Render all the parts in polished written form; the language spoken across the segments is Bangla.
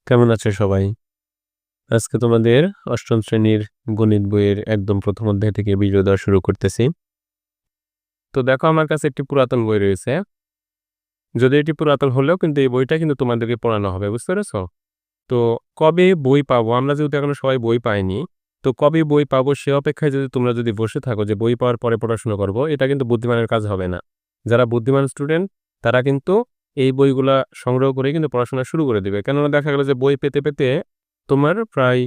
কেমন আছে সবাই? আজকে তোমাদের ৮ম শ্রেণীর গণিত বইয়ের একদম প্রথম অধ্যায় থেকে ভিডিও দেওয়া শুরু করতেছি। তো দেখো আমার কাছে একটি পুরাতন বই রয়েছে। যদি এটি পুরাতন হলেও কিন্তু এই বইটা কিন্তু তোমাদেরকে পড়ানো হবে, বুঝতে পেরেছো? তো কবে বই পাবো? আমরা যেহেতু এখনো সবাই বই পাইনি, তো কবে বই পাবো সে অপেক্ষায় যদি তোমরা বসে থাকো যে বই পাওয়ার পরে পড়াশোনা করব, এটা কিন্তু বুদ্ধিমানের কাজ হবে না। যারা বুদ্ধিমান স্টুডেন্ট তারা কিন্তু এই বইগুলা সংগ্রহ করে কিন্তু পড়াশোনা শুরু করে দিবে। কেননা দেখা গেল যে বই পেতে, পেতে তোমার প্রায়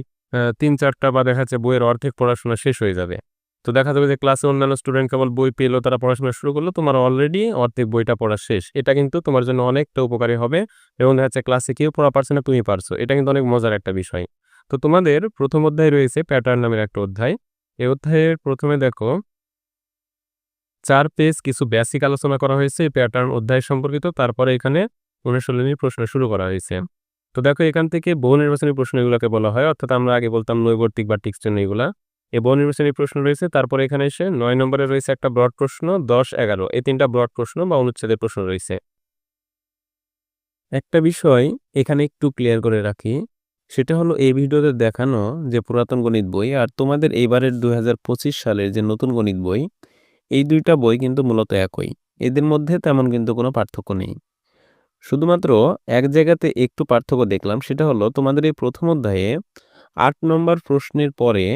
৩-৪ টা বা দেখা যাচ্ছে বইয়ের অর্ধেক পড়াশোনা শেষ হয়ে যাবে। তো দেখা যাবে যে ক্লাসে অন্যান্য স্টুডেন্ট কেবল বই পেলো, তারা পড়াশোনা শুরু করলো, তোমার অলরেডি অর্ধেক বইটা পড়া শেষ। এটা কিন্তু তোমার জন্য অনেকটা উপকারী হবে এবং দেখা যাচ্ছে ক্লাসে কেউ পড়া পারছে না, তুমি পারছো। এটা কিন্তু অনেক মজার একটা বিষয়। তো তোমাদের প্রথম অধ্যায় রয়েছে প্যাটার্ন নামের একটা অধ্যায়। এই অধ্যায়ের প্রথমে দেখো ৪ পেজ কিছু বেসিক আলোচনা করা হয়েছে এই প্যাটার্ন অধ্যায় সম্পর্কিত। তারপরে এখানে অনুশীলনী প্রশ্ন শুরু করা হয়েছে। তো দেখো এখান থেকে বহু নির্বাচনী প্রশ্ন এগুলাকে বলা হয়, অর্থাৎ আমরা আগে বলতাম নৈর্ব্যক্তিক বা টেক্সটাইল এগুলা। এই বহু নির্বাচনী প্রশ্ন রয়েছে। তারপরে এখানে এসে ৯ নম্বরে রয়েছে একটা ব্রড প্রশ্ন, ১০, ১১ এই ৩টা ব্রড প্রশ্ন বা অনুচ্ছেদের প্রশ্ন রয়েছে। একটা বিষয় এখানে একটু ক্লিয়ার করে রাখি, সেটা হলো এই ভিডিওতে দেখানো যে পুরাতন গণিত বই আর তোমাদের এইবারের ২০২৫ সালের যে নতুন গণিত বই, এই ২ টা বই কিন্তু মূলত একই। এদের মধ্যে তেমন কিন্তু কোনো পার্থক্য নেই। শুধুমাত্র এক জায়গাতে একটু পার্থক্য দেখলাম, সেটা হলো তোমাদের এই প্রথম অধ্যায়ে ৮ নম্বর প্রশ্নের পরে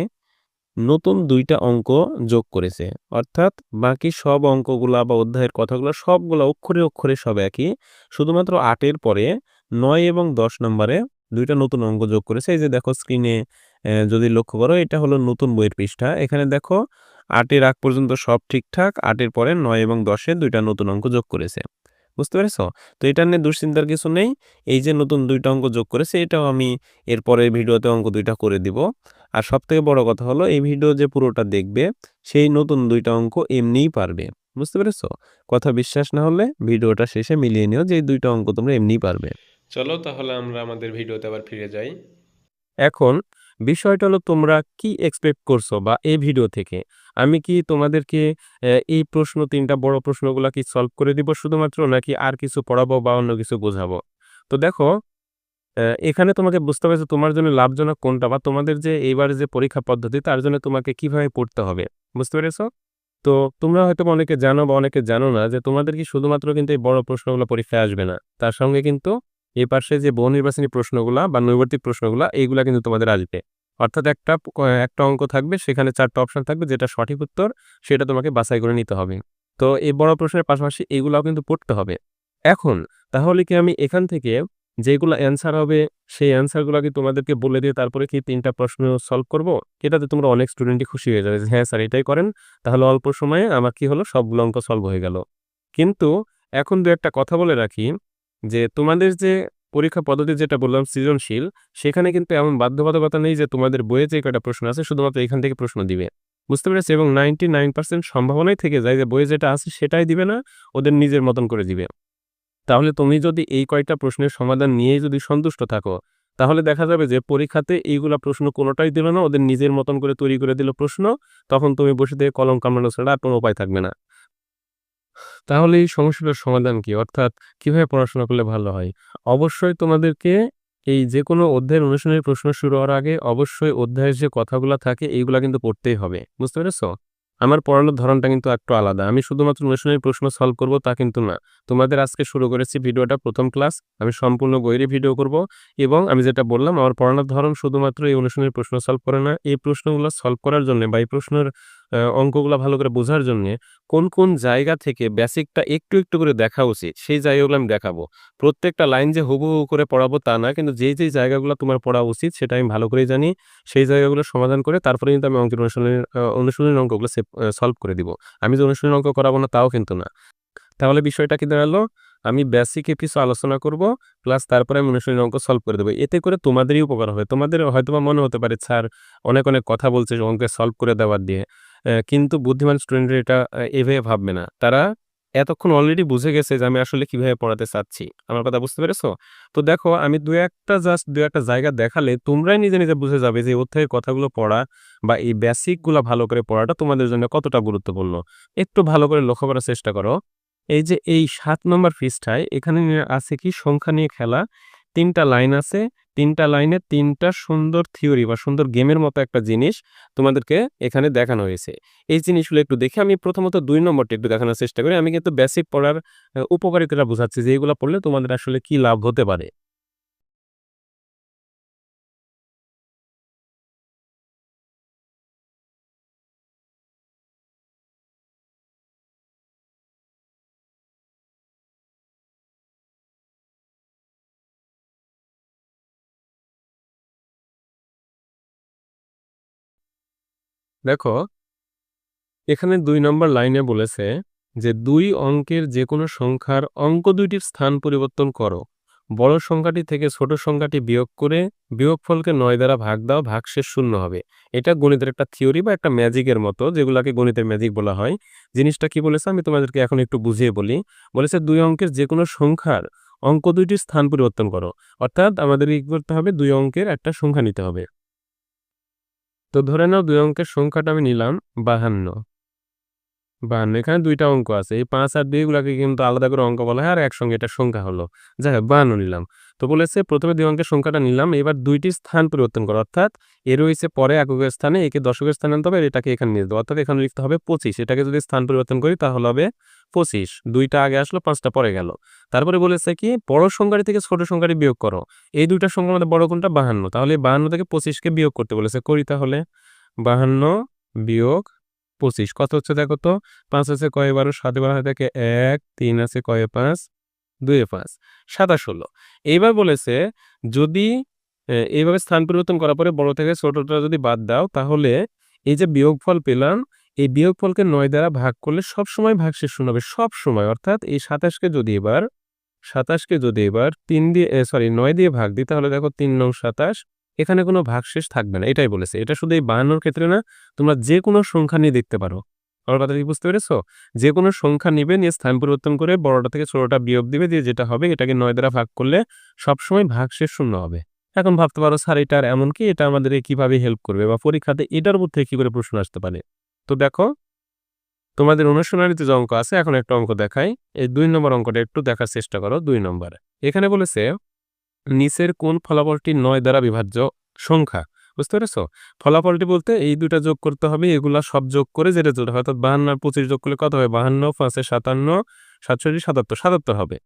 নতুন ২ টা অঙ্ক যোগ করেছে। অর্থাৎ বাকি সব অঙ্কগুলা বা অধ্যায়ের কথাগুলো সবগুলা অক্ষরে, অক্ষরে সব একই। শুধুমাত্র ৮ এর পরে ৯ এবং ১০ নম্বরে ২ টা নতুন অঙ্ক যোগ করেছে। এই যে দেখো স্ক্রিনে যদি লক্ষ্য করো, এটা হলো নতুন বইয়ের পৃষ্ঠা। এখানে দেখো ৮ এর আগ পর্যন্ত সব ঠিকঠাক। ৮ এর পরে ৯ এবং ১০ এ ২ টা নতুন অঙ্ক যোগ করেছে। বুঝতে পেরেছো? তো এটা নিয়ে দুশ্চিন্তার কিছু নেই। এই যে নতুন ২ টা অঙ্ক যোগ করেছে, এটাও আমি এর পরের ভিডিওতে অঙ্ক ২ টা করে দিব। আর সবথেকে বড় কথা হলো এই ভিডিও যে পুরোটা দেখবে, সেই নতুন ২ টা অঙ্ক এমনিই পারবে। বুঝতে পেরেছো? কথা বিশ্বাস না হলে ভিডিওটা শেষে মিলিয়ে নিও যে এই ২ টা অঙ্ক তোমরা এমনিই পারবে। চলো তাহলে আমরা আমাদের ভিডিওতে আবার ফিরে যাই। এখন বিষয়টা হলো তোমরা কি এক্সপেক্ট করছো বা এই ভিডিও থেকে? আমি কি তোমাদেরকে এই প্রশ্ন ৩ টা বড় প্রশ্নগুলা কি সলভ করে দিব শুধুমাত্র, নাকি আর কিছু পড়াবো বা অন্য কিছু বোঝাবো? তো দেখো এখানে তোমাকে বুঝতে হবে যে তোমার জন্য লাভজনক কোনটা বা তোমাদের যে এইবারে যে পরীক্ষা পদ্ধতি তার জন্য তোমাকে কিভাবে পড়তে হবে। বুঝতে পেরেছো? তো তোমরা হয়তোবা অনেকে জানো বা অনেকে জানো না যে তোমাদের কি শুধুমাত্র কিন্তু এই বড় প্রশ্নগুলো পরীক্ষায় আসবে না। তার সঙ্গে কিন্তু এই পাশে যে বহু নির্বাচনী প্রশ্নগুলা বা নৈর্ব্যক্তিক প্রশ্নগুলা এইগুলা কিন্তু তোমাদের আসবে। অর্থাৎ একটা অঙ্ক থাকবে, সেখানে ৪ টা অপশন থাকবে, যেটা সঠিক উত্তর সেটা তোমাকে বাছাই করে নিতে হবে। তো এই বড় প্রশ্নের পাশাপাশি এগুলাও কিন্তু পড়তে হবে। এখন তাহলে কি আমি এখান থেকে যেগুলা অ্যান্সার হবে সেই অ্যান্সার গুলা কি তোমাদেরকে বলে দিয়ে তারপরে কি ৩ টা প্রশ্ন সলভ করব? এটাতে তোমরা অনেক স্টুডেন্টই খুশি হয়ে যাবে যে, "হ্যাঁ স্যার এটাই করেন।" তাহলে অল্প সময়ে আমার কি হলো, সবগুলো অঙ্ক সলভ হয়ে গেল। কিন্তু এখন ২-১ টা কথা বলে রাখি যে তোমাদের যে পরীক্ষা পদ্ধতি যেটা বললাম সৃজনশীল, সেখানে কিন্তু এমন বাধ্যবাধকতা নেই যে তোমাদের বইয়ে যে কয়টা প্রশ্ন আছে শুধুমাত্র এখান থেকে প্রশ্ন দিবে। বুঝতে পেরেছি? এবং 99% সম্ভাবনাই থেকে যায় যে বইয়ে যেটা আছে সেটাই দিবে না, ওদের নিজের মতন করে দিবে। তাহলে তুমি যদি এই কয়েকটা প্রশ্নের সমাধান নিয়েই যদি সন্তুষ্ট থাকো, তাহলে দেখা যাবে যে পরীক্ষাতে এইগুলা প্রশ্ন কোনটাই দিল না, ওদের নিজের মতন করে তৈরি করে দিল প্রশ্ন। তখন তুমি বসে থেকে কলম কামড়ানো ছাড়া আর কোনো উপায় থাকবে না। তাহলে এই সমস্যাটার সমাধান কি? অর্থাৎ কিভাবে পড়াশোনা করলে ভালো হয়? অবশ্যই তোমাদেরকে এই যেকোনো অধ্যায়ের অনুশীলনী প্রশ্ন শুরু হওয়ার আগে অবশ্যই অধ্যায়ের যে কথাগুলা থাকে এইগুলা কিন্তু পড়তেই হবে। বুঝতে পেরেছো? আমার পড়ানোর ধরনটা কিন্তু একটু আলাদা। আমি শুধুমাত্র অনুশীলনী প্রশ্ন সলভ করব তা কিন্তু না। তোমাদের আজকে শুরু করেছি ভিডিওটা ১ম ক্লাস। আমি সম্পূর্ণ বইয়েরই ভিডিও করব এবং আমি যেটা বললাম আমার পড়ানোর ধরন শুধুমাত্র এই অনুশীলনী প্রশ্ন সলভ করে না। এই প্রশ্নগুলো সলভ করার জন্যে বা এই প্রশ্নের অঙ্কগুলা ভালো করে বোঝার জন্যে কোন, কোন জায়গা থেকে বেসিকটা একটু, একটু করে দেখা উচিত, সেই জায়গাগুলো আমি দেখাবো। প্রত্যেকটা লাইন যে হুবহু করে পড়াবো তা না। কিন্তু যেই জায়গাগুলো তোমার পড়া উচিত সেটা আমি ভালো করেই জানি। সেই জায়গাগুলো সমাধান করে তারপরে কিন্তু আমি অঙ্কের অনুশীলনের অঙ্কগুলো সলভ করে দিব। আমি যে অনুশীলনী অঙ্ক করাবো না তাও কিন্তু না। তাহলে বিষয়টা কি দাঁড়ালো? আমি বেসিকে কিছু আলোচনা করব, প্লাস তারপরে আমি অনুশীলনী অঙ্ক সলভ করে দেব। এতে করে তোমাদেরই উপকার হবে। তোমাদের হয়তোবা মনে হতে পারে স্যার অনেক, অনেক কথা বলছে অঙ্কে সলভ করে দেওয়ার দিয়ে। কিন্তু বুদ্ধিমান স্টুডেন্টরা এটা এভাবে ভাববে না। তারা এতক্ষণ অলরেডি বুঝে গেছে যে আমি আসলে কিভাবে পড়াতে চাচ্ছি। আমার কথা বুঝতে পেরেছো? তো দেখো আমি ২-১ টা জায়গা দেখালে তোমরাই নিজে, নিজে বুঝে যাবে যে অধ্যায়ের কথাগুলো পড়া বা এই বেসিক গুলা ভালো করে পড়াটা তোমাদের জন্য কতটা গুরুত্বপূর্ণ। একটু ভালো করে লক্ষ্য করার চেষ্টা করো। এই যে এই ৭ নম্বর পৃষ্ঠায় এখানে আছে কি সংখ্যা নিয়ে খেলা। ৩ টা লাইন আছে। 3টা লাইনে 3টা সুন্দর থিওরি বা সুন্দর গেমের মতো একটা জিনিস তোমাদেরকে এখানে দেখানো হয়েছে। এই জিনিসগুলো একটু দেখে আমি প্রথমত ২ নম্বরটা একটু দেখানোর চেষ্টা করি। আমি কিন্তু বেসিক পড়ার উপকারিতাটা বোঝাচ্ছি যে এগুলা পড়লে তোমাদের আসলে কি লাভ হতে পারে। দেখো, এখানে ২ নম্বর লাইনে বলেছে যে ২ অঙ্কের যেকোনো সংখ্যার অঙ্ক ২টির স্থান পরিবর্তন করো। বড় সংখ্যাটি থেকে ছোট সংখ্যাটি বিয়োগ করে বিয়োগফলকে ৯ দ্বারা ভাগ দাও, ভাগশেষ শূন্য হবে। এটা গণিতের একটা থিওরি বা একটা ম্যাজিকের মতো, যেগুলাকে গণিতের ম্যাজিক বলা হয়। জিনিসটা কি বলেছে আমি তোমাদেরকে এখন একটু বুঝিয়ে বলি। বলেছে ২ অঙ্কের যেকোনো সংখ্যার অঙ্ক ২টির স্থান পরিবর্তন করো। অর্থাৎ আমাদের কি করতে হবে? ২ অঙ্কের একটা সংখ্যা নিতে হবে। তো ধরে নাও ২ অঙ্কের সংখ্যাটা আমি নিলাম ৫২। ৫২ এখানে ২ টা অঙ্ক আছে। এই ৫ আর ২ গুলাকে কিন্তু আলাদা করে অঙ্ক বলা হয় আর একসঙ্গে এটা সংখ্যা হলো। যাই হোক ৫২ নিলাম। তো বলেছে প্রথমে ২ অঙ্কের সংখ্যাটা নিলাম। এবার ২ টি স্থান পরিবর্তন করো। অর্থাৎ এর হইছে পরে এককের স্থানে একে দশকের স্থানে আনতে হবে আর এটাকে এখানে নিয়ে যাবো। অর্থাৎ এখানে লিখতে হবে ২৫। এটাকে যদি স্থান পরিবর্তন করি তাহলে হবে ২৫। ২ টা আগে আসলো ৫ টা পরে গেল। তারপরে বলেছে কি বড় সংখ্যাটি থেকে ছোট সংখ্যাটি বিয়োগ করো। এই ২ টার সংখ্যার মধ্যে বড় কোনটা? ৫২। তাহলে ৫২ থেকে ২৫ কে বিয়োগ করতে বলেছে। করি তাহলে। ৫২ বিয়োগ ২৫ কত হচ্ছে দেখো তো? ৫ আছে কয়ে ১২, ৭ এ ১২ হয় থাকে ১, ৩ আছে কয়ে ৫, ২ এ ৫, ২৭ হলো। এইবার বলেছে যদি এইভাবে স্থান পরিবর্তন করার পরে বড় থেকে ছোটটা যদি বাদ দাও তাহলে এই যে বিয়োগফল পেলাম, এই বিয়োগফলকে ৯ দ্বারা ভাগ করলে সবসময় ভাগশেষ শূন্য হবে। সবসময় অর্থাৎ এই ২৭ কে যদি এবার ৩ দিয়ে ৯ দিয়ে ভাগ দিই তাহলে দেখো ৩ নং ২৭ এখানে কোনো ভাগশেষ থাকবে না। এটাই বলেছে। এটা শুধু এই ৫২ র ক্ষেত্রে না, তোমরা যেকোনো সংখ্যা নিয়ে দেখতে পারো। আমার কথা কি বুঝতে পেরেছো? যেকোনো সংখ্যা নিবে, নিয়ে স্থান পরিবর্তন করে বড়টা থেকে ছোটটা বিয়োগ দিবে, দিয়ে যেটা হবে এটাকে ৯ দ্বারা ভাগ করলে সবসময় ভাগশেষ শূন্য হবে। এখন ভাবতে পারো স্যার এটা আর এমন কি? এটা আমাদের কিভাবে হেল্প করবে বা পরীক্ষাতে এটার উপর থেকে কি করে প্রশ্ন আসতে পারে? তো দেখো, তোমাদের অনুশীলনীতে যে অঙ্ক আছে এখন একটা অঙ্ক দেখাই। এই ২ নম্বর অঙ্কটা একটু দেখার চেষ্টা করো। ২ নম্বরে এখানে বলেছে নিচের কোন ফলাফলটি ৯ দ্বারা বিভাজ্য সংখ্যা? বুঝতে পেরেছো? ফলাফলটি বলতে এই ২ টা যোগ করতে হবে, এগুলা সব যোগ করে যেটা যেটা হয়, অর্থাৎ ৫২ আর ২৫ যোগ করলে কত হবে? ৫২, ৫ এ ৫৭, ৬৭, ৭৭, ৭৭ হবে।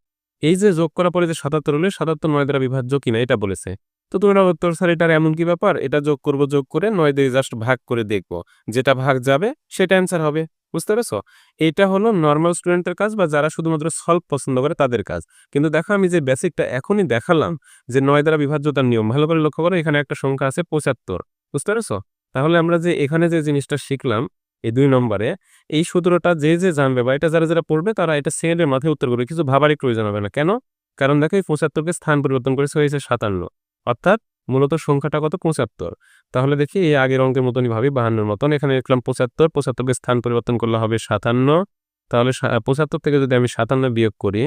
এই যে যোগ করার পরে যে ৭৭ হলে ৭৭ ৯ দ্বারা বিভাজ্য কিনা এটা বলেছে। তো তোমরা উত্তর স্যার এটার এমন কি ব্যাপার? এটা যোগ করব, যোগ করে ৯ দিয়ে জাস্ট ভাগ করে দেখব। যেটা ভাগ যাবে সেটা অ্যান্সার হবে। বুঝতে পেরেছো? এটা হলো নরমাল স্টুডেন্টের কাজ বা যারা শুধুমাত্র সলভ পছন্দ করে তাদের কাজ। কিন্তু দেখো আমি যে বেসিকটা এখনই দেখালাম যে ৯ দ্বারা বিভাজ্যতার নিয়ম, ভালো করে লক্ষ্য করো এখানে একটা সংখ্যা আছে ৭৫। বুঝতে পেরেছো? তাহলে আমরা যে এখানে যে জিনিসটা শিখলাম এই ২ নম্বরে, এই সূত্রটা যে জানবে বা এটা যারা পড়বে তারা এটা সেকেন্ডের মাথায় উত্তর করবে। কিছু ভাবারই প্রয়োজন হবে না। কেন? কারণ দেখো এই ৭৫ কে স্থান পরিবর্তন করেছে হয়েছে ৫৭। অর্থাৎ মূলত সংখ্যাটা কত? ৭৫। তাহলে দেখি এই আগের অঙ্কের মতনই ভাবি ৫২ র মতন। এখানে লিখলাম ৭৫, ৭৫ কে স্থান পরিবর্তন করলে হবে ৫৭। তাহলে ৭৫ থেকে যদি আমি ৫৭ বিয়োগ করি,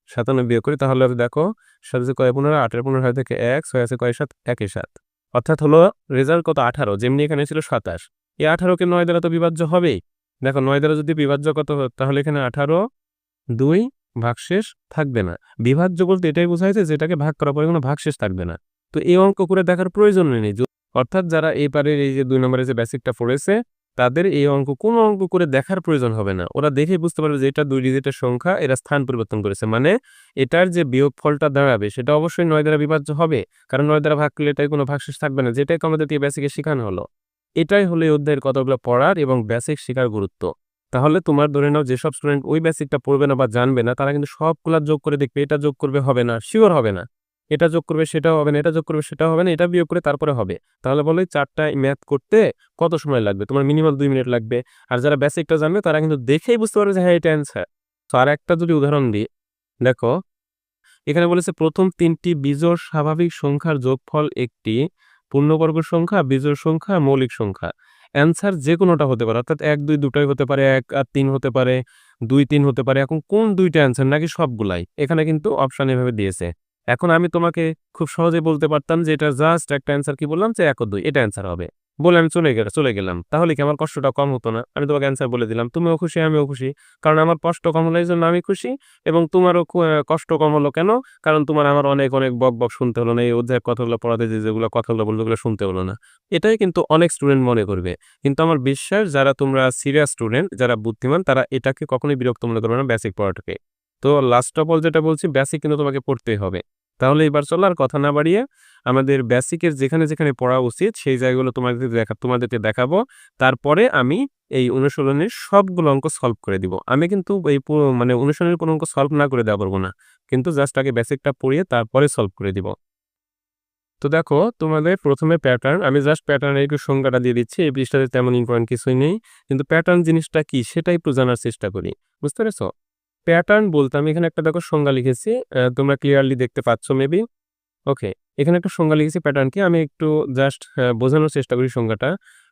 ৫৭ বিয়োগ করি তাহলে দেখো ৭ আছে কয় ১৫, ৮ এর ১৫ হয় থেকে ১, ৬ আছে কয় ৭, ১ এ ৭। অর্থাৎ হলো রেজাল্ট কত? ১৮। যেমনি এখানে ছিল ২৭। এই ১৮ কে ৯ দ্বারা তো বিভাজ্য হবেই। দেখো 9 দ্বারা যদি বিভাজ্য কত তাহলে এখানে ১৮, ২ ভাগশেষ থাকবে না। বিভাজ্য বলতে এটাই বোঝাইছে যেটাকে ভাগ করার পরে কোনো ভাগশেষ থাকবে না। তো এই অঙ্ক করে দেখার প্রয়োজন নেই। অর্থাৎ যারা এপারের এই যে ২ নম্বরে যে বেসিকটা পড়েছে তাদের এই কোনো অঙ্ক করে দেখার প্রয়োজন হবে না। ওরা দেখেই বুঝতে পারবে যে এটা ২ ডিজিটের সংখ্যা, এরা স্থান পরিবর্তন করেছে। মানে এটার যে বিয়োগফলটা দাঁড়াবে সেটা অবশ্যই ৯ দ্বারা বিভাজ্য হবে। কারণ ৯ দ্বারা ভাগ করলে এটাই কোনো ভাগশেষ থাকবে না। যেটাই আমাদের দিয়ে বেসিকে শেখানো হলো। এটাই হলো এই অধ্যায়ের কতগুলো পড়ার এবং বেসিক শেখার গুরুত্ব। তাহলে তোমার ধরে নাও যেসব স্টুডেন্ট ওই বেসিকটা পড়বে না বা জানবে না তারা কিন্তু সবগুলা যোগ করে দেখবে, এটা যোগ করবে হবে না, শিওর হবে না। এটা যোগ করবে সেটাও হবে না, এটা যোগ করবে সেটাও হবে না, এটা বিয়োগ করে তারপরে হবে। তাহলে বলো এই ৪টা ম্যাথ করতে কত সময় লাগবে? তোমার মিনিমাম ২ মিনিট লাগবে। আর যারা বেসিকটা জানবে তারা কিন্তু দেখেই বুঝতে পারবে যে হ্যাঁ এটা অ্যান্সার। তো আরেকটা যদি উদাহরণ দিই, দেখো এখানে বলেছে প্রথম ৩টি বিজোড় স্বাভাবিক সংখ্যার যোগফল একটি পূর্ণবর্গ সংখ্যা, বিজোড় সংখ্যা, মৌলিক সংখ্যা। অ্যান্সার যেকোনোটা হতে পারে, অর্থাৎ ১, ২ দুটোই হতে পারে, ১ আর ৩ হতে পারে, ২, ৩ হতে পারে। এখন কোন ২টা অ্যান্সার নাকি সবগুলাই? এখানে কিন্তু অপশন এভাবে দিয়েছে। এখন আমি তোমাকে খুব সহজে বলতে পারতাম যে এটা জাস্ট একটা অ্যান্সার, কি বললাম যে ১ ও ২ এটা অ্যান্সার হবে। বলে আমি চলে গেলাম। তাহলে কি আমার কষ্টটা কম হতো না? আমি তোমাকে অ্যান্সার বলে দিলাম। তুমিও খুশি, আমিও খুশি। কারণ আমার কষ্ট কম হলো এইজন্য আমি খুশি এবং তোমারও কষ্ট কম হলো কেন? কারণ তোমার আমার অনেক বক শুনতে হলো না। এই অধ্যায়ের কথাগুলো পড়াতে যেগুলো কথাগুলো বলল ওগুলো শুনতে হলো না। এটাই কিন্তু অনেক স্টুডেন্ট মনে করবে। কিন্তু আমার বিশ্বাস যারা তোমরা সিরিয়াস স্টুডেন্ট, যারা বুদ্ধিমান তারা এটাকে কখনোই বিরক্ত মনে করবে না বেসিক পড়াটাকে। তো লাস্ট অফ অল যেটা বলছি বেসিক কিন্তু তোমাকে পড়তেই হবে। তাহলে এবার চলো আর কথা না বাড়িয়ে আমাদের বেসিকের যেখানে পড়া উচিত সেই জায়গাগুলো তোমাদেরকে দেখাবো। তারপরে আমি এই অনুশীলনের সবগুলো অঙ্ক সলভ করে দিব। আমি কিন্তু এই মানে অনুশীলনের কোনো অঙ্ক সলভ না করে দেওয়া পারব না। কিন্তু জাস্ট আগে বেসিকটা পড়িয়ে তারপরে সলভ করে দিব। তো দেখো তোমাদের ১ম এ প্যাটার্ন, আমি জাস্ট প্যাটার্নের একটু সংজ্ঞাটা দিয়ে দিচ্ছি। এই পৃষ্ঠাতে তেমন ইম্পোর্টেন্ট কিছুই নেই। কিন্তু প্যাটার্ন জিনিসটা কি সেটা একটু জানার চেষ্টা করি। বুঝতে পেরেছো? প্যাটার্ন বলতে আমি এখানে একটা দেখো সংজ্ঞা লিখেছি। তোমরা ক্লিয়ারলি দেখতে পাচ্ছ মেবি। ওকে। এখানে একটা সংজ্ঞা লিখেছি প্যাটার্নকে। আমি একটু জাস্ট বোঝানোর চেষ্টা করি সংজ্ঞাটা।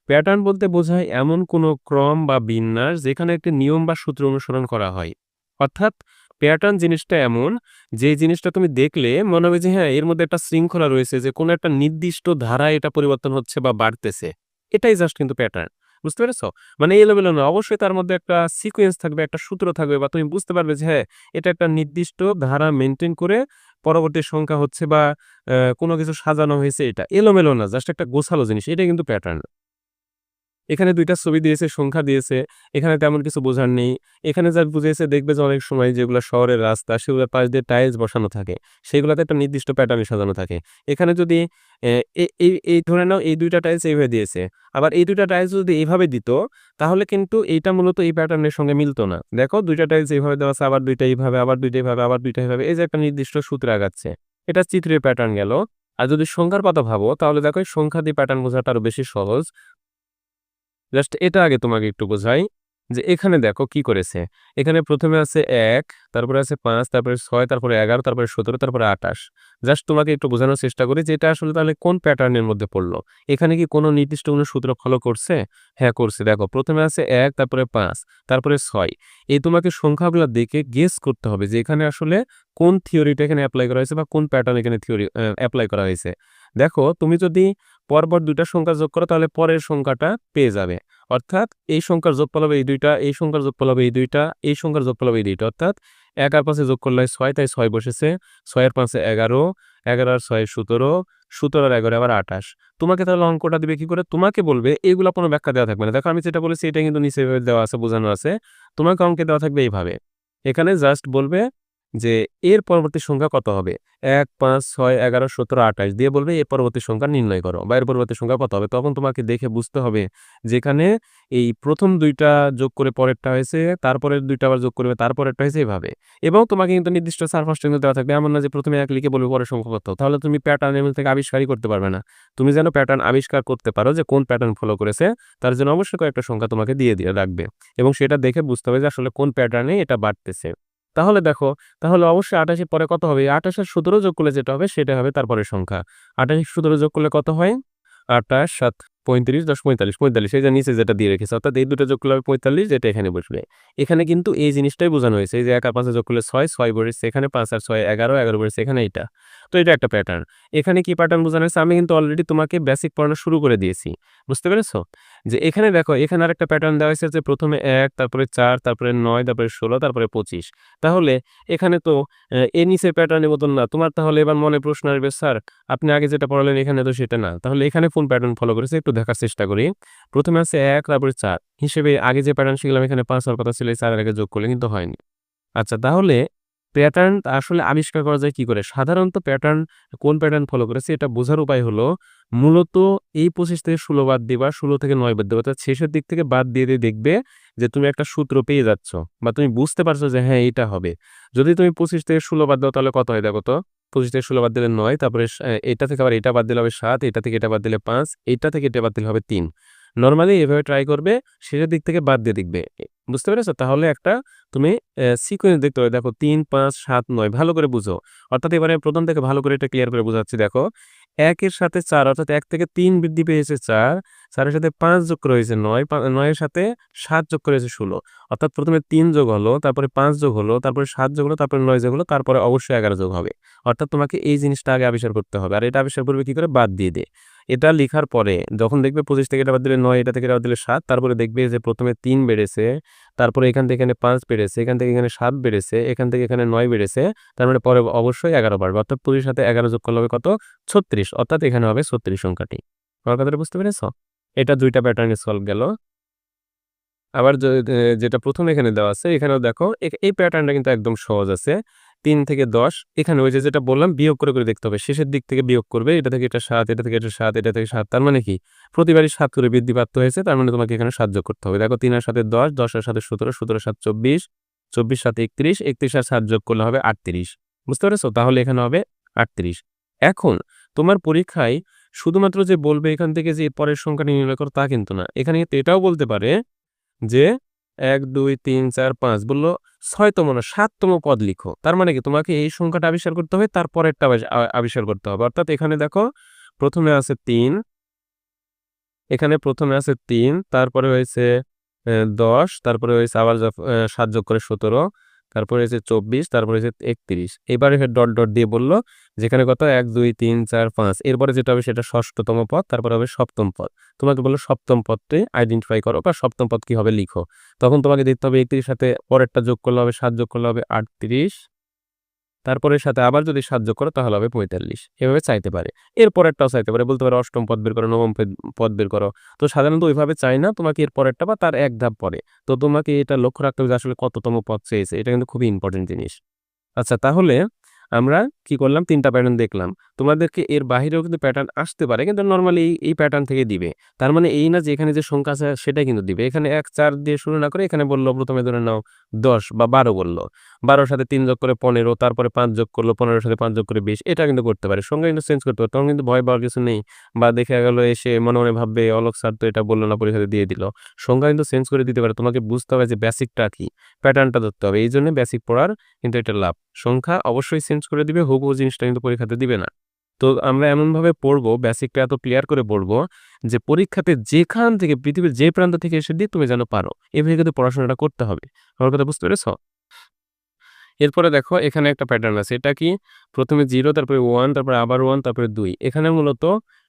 প্যাটার্ন বলতে বোঝায় এমন কোনো ক্রম বা বিন্যাস যেখানে একটি নিয়ম বা সূত্র অনুসরণ করা হয়। অর্থাৎ প্যাটার্ন জিনিসটা এমন যে জিনিসটা তুমি দেখলে মনে হবে যে হ্যাঁ, এর মধ্যে একটা শৃঙ্খলা রয়েছে যে কোনো একটা নির্দিষ্ট ধারায় এটা পরিবর্তন হচ্ছে বা বাড়তেছে। এটাই জাস্ট কিন্তু প্যাটার্ন। বুঝতে পেরেছো? মানে এলোমেলো না। অবশ্যই তার মধ্যে একটা সিকোয়েন্স থাকবে, একটা সূত্র থাকবে বা তুমি বুঝতে পারবে যে হ্যাঁ, এটা একটা নির্দিষ্ট ধারা মেইনটেইন করে পরবর্তী সংখ্যা হচ্ছে বা কোনো কিছু সাজানো হয়েছে এটা। এলোমেলো না, জাস্ট একটা গোছালো জিনিস। এটাই কিন্তু প্যাটার্ন। এখানে ২ টা ছবি দিয়েছে, সংখ্যা দিয়েছে। এখানে তেমন কিছু বোঝার নেই। এখানে যা বুঝিয়েছে দেখবে যে অনেক সময় যেগুলা শহরের রাস্তা সেগুলোর পাশ দিয়ে টাইলস বসানো থাকে। সেগুলাতে একটা নির্দিষ্ট প্যাটার্নে সাজানো থাকে। এখানে যদি এ এ এই এই ধরে নাও এই ২ টা টাইলস এইভাবে দিয়েছে। আবার এই ২ টা টাইলস যদি এইভাবে দিত, তাহলে কিন্তু এইটা মূলত এই প্যাটার্নের সঙ্গে মিলত না। দেখো ২ টা টাইলস এইভাবে দেওয়া আছে, আবার ২ টা এইভাবে, আবার ২ টা এইভাবে, আবার ২ টা এভাবে। এই যে একটা নির্দিষ্ট সূত্রে আগাচ্ছে। এটা চিত্রের প্যাটার্ন গেল। আর যদি সংখ্যার কথা ভাবো তাহলে দেখো এই সংখ্যা দিয়ে প্যাটার্ন বোঝাটা আরো বেশি সহজ। জাস্ট এটা আগে তোমাকে একটু বোঝাই যে এখানে দেখো কি করেছে। এখানে ১ম এ আছে ১, তারপরে আছে ৫, তারপরে ৬, তারপরে ১১, তারপরে ১৭, তারপরে ২৮। জাস্ট তোমাকে একটু বোঝানোর চেষ্টা করি যে এটা আসলে তাহলে কোন প্যাটার্নের মধ্যে পড়লো। এখানে কি কোনো নির্দিষ্ট কোনো সূত্র ফলো করছে? হ্যাঁ, করছে। দেখো ১ম এ আছে ১, তারপরে ৫, তারপরে ৬। এই তোমাকে সংখ্যাগুলা দেখে গেস করতে হবে যে এখানে আসলে কোন থিওরিটা এখানে এপ্লাই করা হয়েছে বা কোন প্যাটার্ন এখানে থিওরি এপ্লাই করা হয়েছে। দেখো তুমি যদি পরপর ২ টা সংখ্যা যোগ করো তাহলে পরের সংখ্যাটা পেয়ে যাবে। অর্থাৎ এই সংখ্যার যোগফল হবে এই ২ টা, এই সংখ্যার যোগফল হবে এই ২ টা, এই সংখ্যার যোগফল হবে এই ২ টা। অর্থাৎ ১ আর ৫ এ যোগ করলে হয় ৬, তাই ৬ বসেছে। ৬ আর ৫ এ ১১, ১১ আর ৬ ১৭, ১৭ আর ১১ আবার ২৮। তোমাকে তাহলে অঙ্কটা দিবে কি করে? তোমাকে বলবে এগুলা কোনো ব্যাখ্যা দেওয়া থাকবে না। দেখো আমি যেটা বলেছি এটা কিন্তু নিচে এভাবে দেওয়া আছে, বোঝানো আছে। তোমাকে অঙ্কে দেওয়া থাকবে এইভাবে। এখানে জাস্ট বলবে যে এর পরবর্তী সংখ্যা কত হবে? ১, ৫, ৬, ১১, ১৭, ২৮ দিয়ে বলবে এর পরবর্তী সংখ্যা নির্ণয় করো বা এর পরবর্তী সংখ্যা কত হবে? তখন তোমাকে দেখে বুঝতে হবে যেখানে এই ১ম ২ টা যোগ করে পরেরটা হয়েছে, তারপরের ২ টা আবার যোগ করবে, তারপরেরটা হয়েছে এভাবে। এবং তোমাকে কিন্তু নির্দিষ্ট সারফাস কিন্তু দেওয়া থাকবে। এমন না যে ১ম এ ১ লিখে বলবে পরের সংখ্যা কত? তাহলে তুমি প্যাটার্ন এর মধ্যে থেকে আবিষ্কারই করতে পারবে না। তুমি যেন প্যাটার্ন আবিষ্কার করতে পারো যে কোন প্যাটার্ন ফলো করেছে, তার জন্য অবশ্যই কয়েকটা সংখ্যা তোমাকে দিয়ে রাখবে। এবং সেটা দেখে বুঝতে হবে যে আসলে কোন প্যাটার্নে এটা বাড়তেছে। তাহলে দেখো, তাহলে অবশ্যই ২৮ এর পরে কত হবে? ২৮ আর ১৭ যোগ করলে যেটা হবে সেটা হবে তারপরের সংখ্যা। ২৮ আর ১৭ যোগ করলে কত হয়? ২৮, ৭, ৩৫, ১০, ৪৫, ৪৫ এই যে নিচে যেটা দিয়ে রেখেছে। অর্থাৎ এই ২ টা যোগ করলে হবে ৪৫, যেটা এখানে বসবে। এখানে কিন্তু এই জিনিসটাই বোঝানো হয়েছে। এই যে ১ আর ৫ এ যোগ করলে ৬, ৬ বসেছে এখানে, ৫ আর ৬ ১১, ১১ বসেছে এখানে এইটা। তো এটা একটা প্যাটার্ন। এখানে কি প্যাটার্ন বোঝানো হয়েছে? আমি কিন্তু অলরেডি তোমাকে বেসিক পড়ানো শুরু করে দিয়েছি। বুঝতে পেরেছো? যে এখানে দেখো এখানে আরেকটা প্যাটার্ন দেওয়া হয়েছে যে ১ম এ ১, তারপরে ৪, তারপরে ৯, তারপরে ১৬, তারপরে ২৫। তাহলে এখানে তো এর নিচের প্যাটার্নের মতন না। তোমার তাহলে এবার মনে প্রশ্ন আসবে, স্যার আপনি আগে যেটা পড়ালেন এখানে তো সেটা না। তাহলে এখানে কোন প্যাটার্ন ফলো করেছে একটু দেখার চেষ্টা করি। ১ম এ আছে ১, তারপরে ৪ হিসেবে আগে যে প্যাটার্ন শিখলাম এখানে ৫ হওয়ার কথা ছিল, এই ৪ এর আগে যোগ করলে কিন্তু হয়নি। আচ্ছা, তাহলে প্যাটার্ন আসলে আবিষ্কার করা যায় কি করে? সাধারণত প্যাটার্ন কোন প্যাটার্ন ফলো করেছে এটা বোঝার উপায় হলো মূলত এই ২৫ থেকে ১৬ বাদ দিবা, ১৬ থেকে ৯ বাদ দিবা। অর্থাৎ শেষের দিক থেকে বাদ দিয়ে দেখবে যে তুমি একটা সূত্র পেয়ে যাচ্ছ বা তুমি বুঝতে পারছো যে হ্যাঁ, এইটা হবে। যদি তুমি ২৫ থেকে ১৬ বাদ দাও তাহলে কত হয় দেখো তো? ২৫ থেকে ১৬ বাদ দিলে ৯, তারপরে এটা থেকে আবার এটা বাদ দিলে হবে ৭, এটা থেকে এটা বাদ দিলে ৫, এইটা থেকে এটা বাদ দিলে হবে ৩। নরমালি এভাবে ট্রাই করবে, শেষের দিক থেকে বাদ দিয়ে দেখবে। বুঝতে পেরেছো? তাহলে একটা তুমি সিকোয়েন্স দেখতে পাবে। দেখো ৩, ৫, ৭, ৯ ভালো করে বুঝো। অর্থাৎ এবারে ১ম থেকে ভালো করে এটা ক্লিয়ার করে বোঝাচ্ছি দেখো। ১ এর সাথে ৪ অর্থাৎ ১ থেকে ৩ বৃদ্ধি পেয়েছে ৪, ৪ এর সাথে ৫ যোগ করে হয়েছে ৯, ৯ এর সাথে ৭ যোগ করে হয়েছে ১৬। অর্থাৎ ১ম এ ৩ যোগ হলো, তারপরে ৫ যোগ হলো, তারপরে ৭ যোগ হলো, তারপরে ৯ যোগ হলো, তারপরে অবশ্যই ১১ যোগ হবে। অর্থাৎ তোমাকে এই জিনিসটা আগে আবিষ্কার করতে হবে। আর এটা আবিষ্কার করবে কি করে? বাদ দিয়ে। এটা লিখার পরে যখন দেখবে 25 থেকে এটা বাদ দিলে 9, এটা থেকে এটা বাদ দিলে 7, তারপরে দেখবে যে প্রথমে 3 বেড়েছে, তারপরে এখান থেকে এখানে 5 বেড়েছে, এখান থেকে এখানে 7 বেড়েছে, এখান থেকে এখানে 9 বেড়েছে, তার মানে পরে অবশ্যই 11 বাড়বে। অর্থাৎ 25 সাথে 11 যোগ করলে হবে কত? 36। অর্থাৎ এখানে হবে 36 সংখ্যাটি। আমার কথাটা বুঝতে পেরেছ? এটা 2টা প্যাটার্নে সলভ গেল। আবার যেটা প্রথম এখানে দেওয়া আছে এখানেও দেখো এই প্যাটার্নটা কিন্তু একদম সহজ আছে। 3 থেকে 10 এখানে ওই যে যেটা বললাম বিয়োগ করে দেখতে হবে। শেষের দিক থেকে বিয়োগ করবে। এটা থেকে এটা 7, এটা থেকে এটা 7, এটা থেকে 7। তার মানে কি? প্রতিবারই 7 করে বৃদ্ধি প্রাপ্ত হয়েছে। তার মানে তোমাকে এখানে 7 যোগ করতে হবে। দেখো 3 এর সাথে 10, 10 এর সাথে 17, 17 এর সাথে 24, 24 সাথে 31, 31 আর 7 যোগ করলে হবে 38। বুঝতে পেরেছো? তাহলে এখানে হবে 38। এখন তোমার পরীক্ষায় শুধুমাত্র যে বলবে এখান থেকে যে এর পরের সংখ্যাটি নির্ণয় করো তা কিন্তু না। এখানে কিন্তু এটাও বলতে পারে যে 1, 2, 3, 4, 5 বলল 6তম না 7তম পদ লিখো। তার মানে কি তোমাকে এই সংখ্যাটা আবিষ্কার করতে হবে, তার পরেরটা আবিষ্কার করতে হবে। অর্থাৎ এখানে দেখো প্রথমে আছে 3, এখানে প্রথমে আছে 3, তারপরে হয়েছে 10, তারপরে হয়েছে আবার 7 যোগ করে 17, তারপরে হয়েছে 24, তারপরে হয়েছে 31। এবারে ডট ডট দিয়ে বলল যেখানে কত 1, 2, 3, 4, 5 এরপরে যেটা হবে সেটা ষষ্ঠতম পদ, তারপরে হবে সপ্তম পদ। তোমাকে বললো সপ্তম পদটি আইডেন্টিফাই করো বা সপ্তম পদ কি হবে লিখো। তখন তোমাকে দেখতে হবে 31 সাথে পরেরটা যোগ করলে হবে 7 যোগ করলে হবে 38, তারপরের সাথে আবার যদি 7 যোগ করো তাহলে হবে 45। এভাবে চাইতে পারে। এর পরেরটাও চাইতে পারে। বলতে পারে অষ্টম পদ বের করো, নবম পদ বের করো। তো সাধারণত ওইভাবে চাই না, তোমাকে এর পরেরটা বা তার এক ধাপ পরে। তো তোমাকে এটা লক্ষ্য রাখতে হবে যে আসলে কততম পদ চেয়েছে। এটা কিন্তু খুবই ইম্পর্টেন্ট জিনিস। আচ্ছা, তাহলে আমরা কি করলাম? 3টা প্যাটার্ন দেখলাম। তোমাদেরকে এর বাহিরেও কিন্তু প্যাটার্ন আসতে পারে, কিন্তু নরমালি এই প্যাটার্ন থেকে দিবে। তার মানে এই না যে এখানে যে সংখ্যা আছে সেটাই কিন্তু দিবে। এখানে 1, 4 দিয়ে শুরু না করে এখানে বলল প্রথমে ধরে নাও 10 বা 12 বলল। 12 এর সাথে 3 যোগ করে 15, তারপরে 5 যোগ করলো, 15 এর সাথে 5 যোগ করে 20। এটা কিন্তু করতে পারে। সংখ্যা কিন্তু চেঞ্জ করতে পারে। তখন কিন্তু ভয় পাওয়ার কিছু নেই। বা দেখে গেল এসে মনে মনে ভাববে অলোক স্যার তো এটা বলল না, পরীক্ষাতে দিয়ে দিল। সংখ্যা কিন্তু চেঞ্জ করে দিতে পারে। তোমাকে বুঝতে হবে যে বেসিকটা কি, প্যাটার্নটা ধরতে হবে। এই জন্য বেসিক পড়ার কিন্তু এটা লাভ। সংখ্যা অবশ্যই চেঞ্জ করে দিবে, হুবহু জিনিসটা কিন্তু পরীক্ষাতে দিবে না। তো আমরা এমনভাবে পড়বো, বেসিকটা এত ক্লিয়ার করে পড়বো যে পরীক্ষাতে যেখান থেকে পৃথিবীর যে প্রান্ত থেকে এসে দিক তুমি যেন পারো। এভাবে কিন্তু পড়াশোনাটা করতে হবে। আমার কথা বুঝতে পেরেছ? এরপরে দেখো এখানে একটা প্যাটার্ন আছে। এটা কি? প্রথমে 0, তারপরে 1, তারপরে আবার 1, তারপরে 2। এখানে মূলত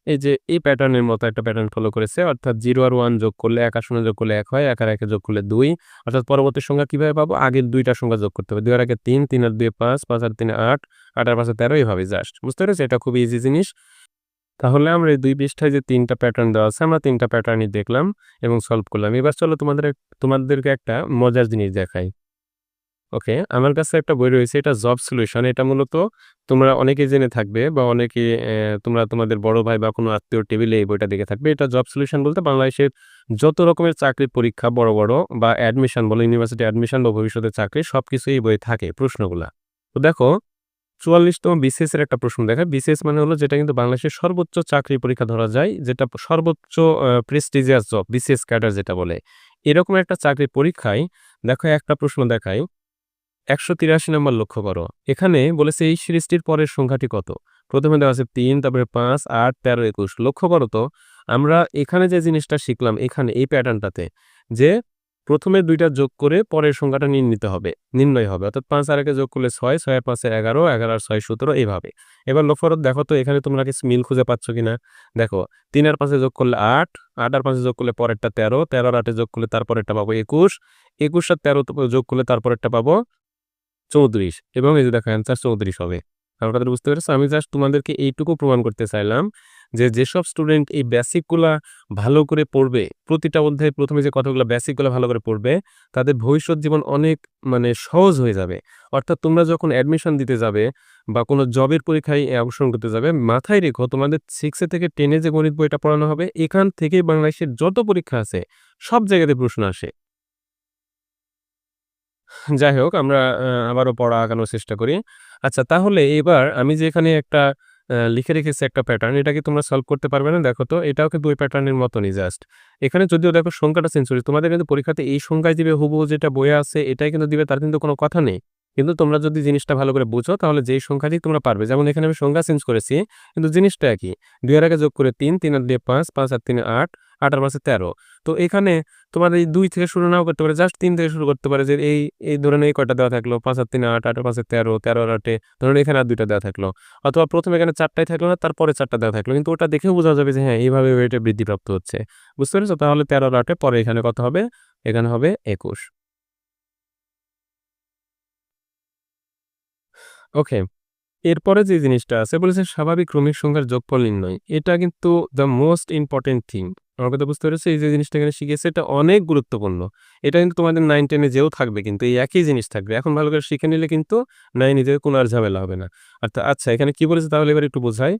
এই যে এই প্যাটার্নের মতো একটা প্যাটার্ন ফলো করেছে। অর্থাৎ 0 আর 1 যোগ করলে 1 আর 0 যোগ করলে 1 হয়, 1 আর 1 যোগ করলে 2। অর্থাৎ পরবর্তী সংখ্যা কিভাবে পাবো? আগের 2টা সংখ্যা যোগ করতে হবে। 2 আর 1 3, 3 আর 2 5, 5 আর 3 8, 8 আর 5 13, এভাবে জাস্ট। বুঝতে পেরেছো? এটা খুবই ইজি জিনিস। তাহলে আমরা এই 2 পৃষ্ঠায় যে 3টা প্যাটার্ন দেওয়া আছে, আমরা 3টা প্যাটার্নই দেখলাম এবং সলভ করলাম। এবার চলো তোমাদেরকে একটা মজার জিনিস দেখাই। ওকে, আমার কাছে একটা বই রয়েছে, এটা জব সলিউশন। এটা মূলত তোমরা অনেকেই জেনে থাকবে বা অনেকে তোমরা তোমাদের বড় ভাই বা কোনো আত্মীয়র টেবিলে এই বইটা দেখে থাকবে। এটা জব সলিউশন বলতে বাংলাদেশের যত রকমের চাকরির পরীক্ষা বড় বড় বা অ্যাডমিশন বলো, ইউনিভার্সিটি অ্যাডমিশন বা ভবিষ্যতের চাকরি সবকিছু এই বইয়ে থাকে প্রশ্নগুলা। তো দেখো 44তম বিসিএস এর একটা প্রশ্ন দেখায়। বিসিএস মানে হলো যেটা কিন্তু বাংলাদেশের সর্বোচ্চ চাকরি পরীক্ষা ধরা যায়, যেটা সর্বোচ্চ প্রেস্টিজিয়াস জব, বিসিএস ক্যাডার যেটা বলে। এরকম একটা চাকরির পরীক্ষায় দেখো একটা প্রশ্ন দেখায় 183 নম্বর, লক্ষ্য করো। এখানে বলেছে এই সিরিজটির পরের সংখ্যাটি কত? প্রথমে দেওয়া আছে 3, তারপরে 5, 8, 13, 21। লক্ষ্য করো তো আমরা এখানে যে জিনিসটা শিখলাম এখানে এই প্যাটার্নটাতে, যে প্রথমে 2টা যোগ করে পরের সংখ্যাটা নির্ণয় হবে। অর্থাৎ 5 আর 1 যোগ করলে 6, 6 আর 5 11, 11 আর 6 17, এইভাবে। এবার লক্ষ্য করো, দেখো তো এখানে তোমরা কিছু মিল খুঁজে পাচ্ছ কিনা। দেখো 3 আর 5 যোগ করলে 8, 8 আর 5 যোগ করলে পরেরটা 13, 13 আর 8 যোগ করলে তারপরেরটা পাবো 21, 21 আর 13 যোগ করলে তারপরেরটা পাবো 34, এবং এই যে দেখো অ্যান্সার 34 হবে। আমার কথাটা বুঝতে পেরেছো? আমি জাস্ট তোমাদেরকে এইটুকু প্রমাণ করতে চাইলাম যে যেসব স্টুডেন্ট এই বেসিকগুলা ভালো করে পড়বে, প্রতিটা অধ্যায়ে প্রথমে যে কথাগুলো বেসিকগুলো ভালো করে পড়বে, তাদের ভবিষ্যৎ জীবন অনেক সহজ হয়ে যাবে। অর্থাৎ তোমরা যখন অ্যাডমিশন দিতে যাবে বা কোনো জবের পরীক্ষায় অংশগ্রহণ করতে যাবে, মাথায় রেখো তোমাদের 6 থেকে 10 যে গণিত বইটা পড়ানো হবে, এখান থেকেই বাংলাদেশের যত পরীক্ষা আছে সব জায়গাতে প্রশ্ন আসে। যাই হোক, আমরা আবারও পড়া আগানোর চেষ্টা করি। আচ্ছা, তাহলে এবার আমি যে এখানে একটা লিখে রেখেছি একটা প্যাটার্ন, এটা কি তোমরা সলভ করতে পারবে না? দেখো তো এটাও কিন্তু ওই প্যাটার্নের মতনই জাস্ট। এখানে যদিও দেখো সংখ্যাটা চেঞ্জ করেছে, তোমাদের কিন্তু পরীক্ষাতে এই সংখ্যায় দিবে হুবহু যেটা বইয়ে আছে এটাই কিন্তু দিবে, তার কিন্তু কোনো কথা নেই। কিন্তু তোমরা যদি জিনিসটা ভালো করে বুঝো তাহলে যেই সংখ্যাটি তোমরা পারবে। যেমন এখানে আমি সংখ্যা চেঞ্জ করেছি কিন্তু জিনিসটা একই। ২ এর আগে যোগ করে ৩, ৩ আর ২ ৫, ৫ আর ৩ ৮, ৮ আর ৫ ১৩। তো এখানে তোমার এই ২ থেকে শুরু নাও করতে পারে, জাস্ট ৩ থেকে শুরু করতে পারে যে এই ধরুন এই কয়টা দেওয়া থাকলো ৫ আর ৩ ৮, ৮ আর ৫ ১৩, ১৩ আর ৮ ধরুন এখানে আর ২ টা দেওয়া থাকলো। অথবা ১ম এখানে ৪ টাই থাকলো না, তারপরে ৪ টা দেওয়া থাকলো। কিন্তু ওটা দেখেও বোঝা যাবে যে হ্যাঁ, এইভাবে এটা বৃদ্ধিপ্রাপ্ত হচ্ছে। বুঝতে পেরেছো? তাহলে ১৩ আর ৮ পরে এখানে কত হবে? এখানে হবে ২১। ওকে। এরপরে যে জিনিসটা আছে বলেছে স্বাভাবিক ক্রমিক সংখ্যার যোগফল নির্ণয়। এটা কিন্তু দ্য মোস্ট ইম্পোর্টেন্ট থিং। আমার কথা বুঝতে পেরেছো? এই যে জিনিসটা এখানে শিখেছে এটা অনেক গুরুত্বপূর্ণ। এটা কিন্তু তোমাদের 9-10 এ যেও থাকবে কিন্তু এই একই জিনিস থাকবে। এখন ভালো করে শিখে নিলে কিন্তু 9 এ যেয়ে কোনো আর ঝামেলা হবে না। আচ্ছা এখানে কি বলেছে তাহলে এবার একটু বোঝাই।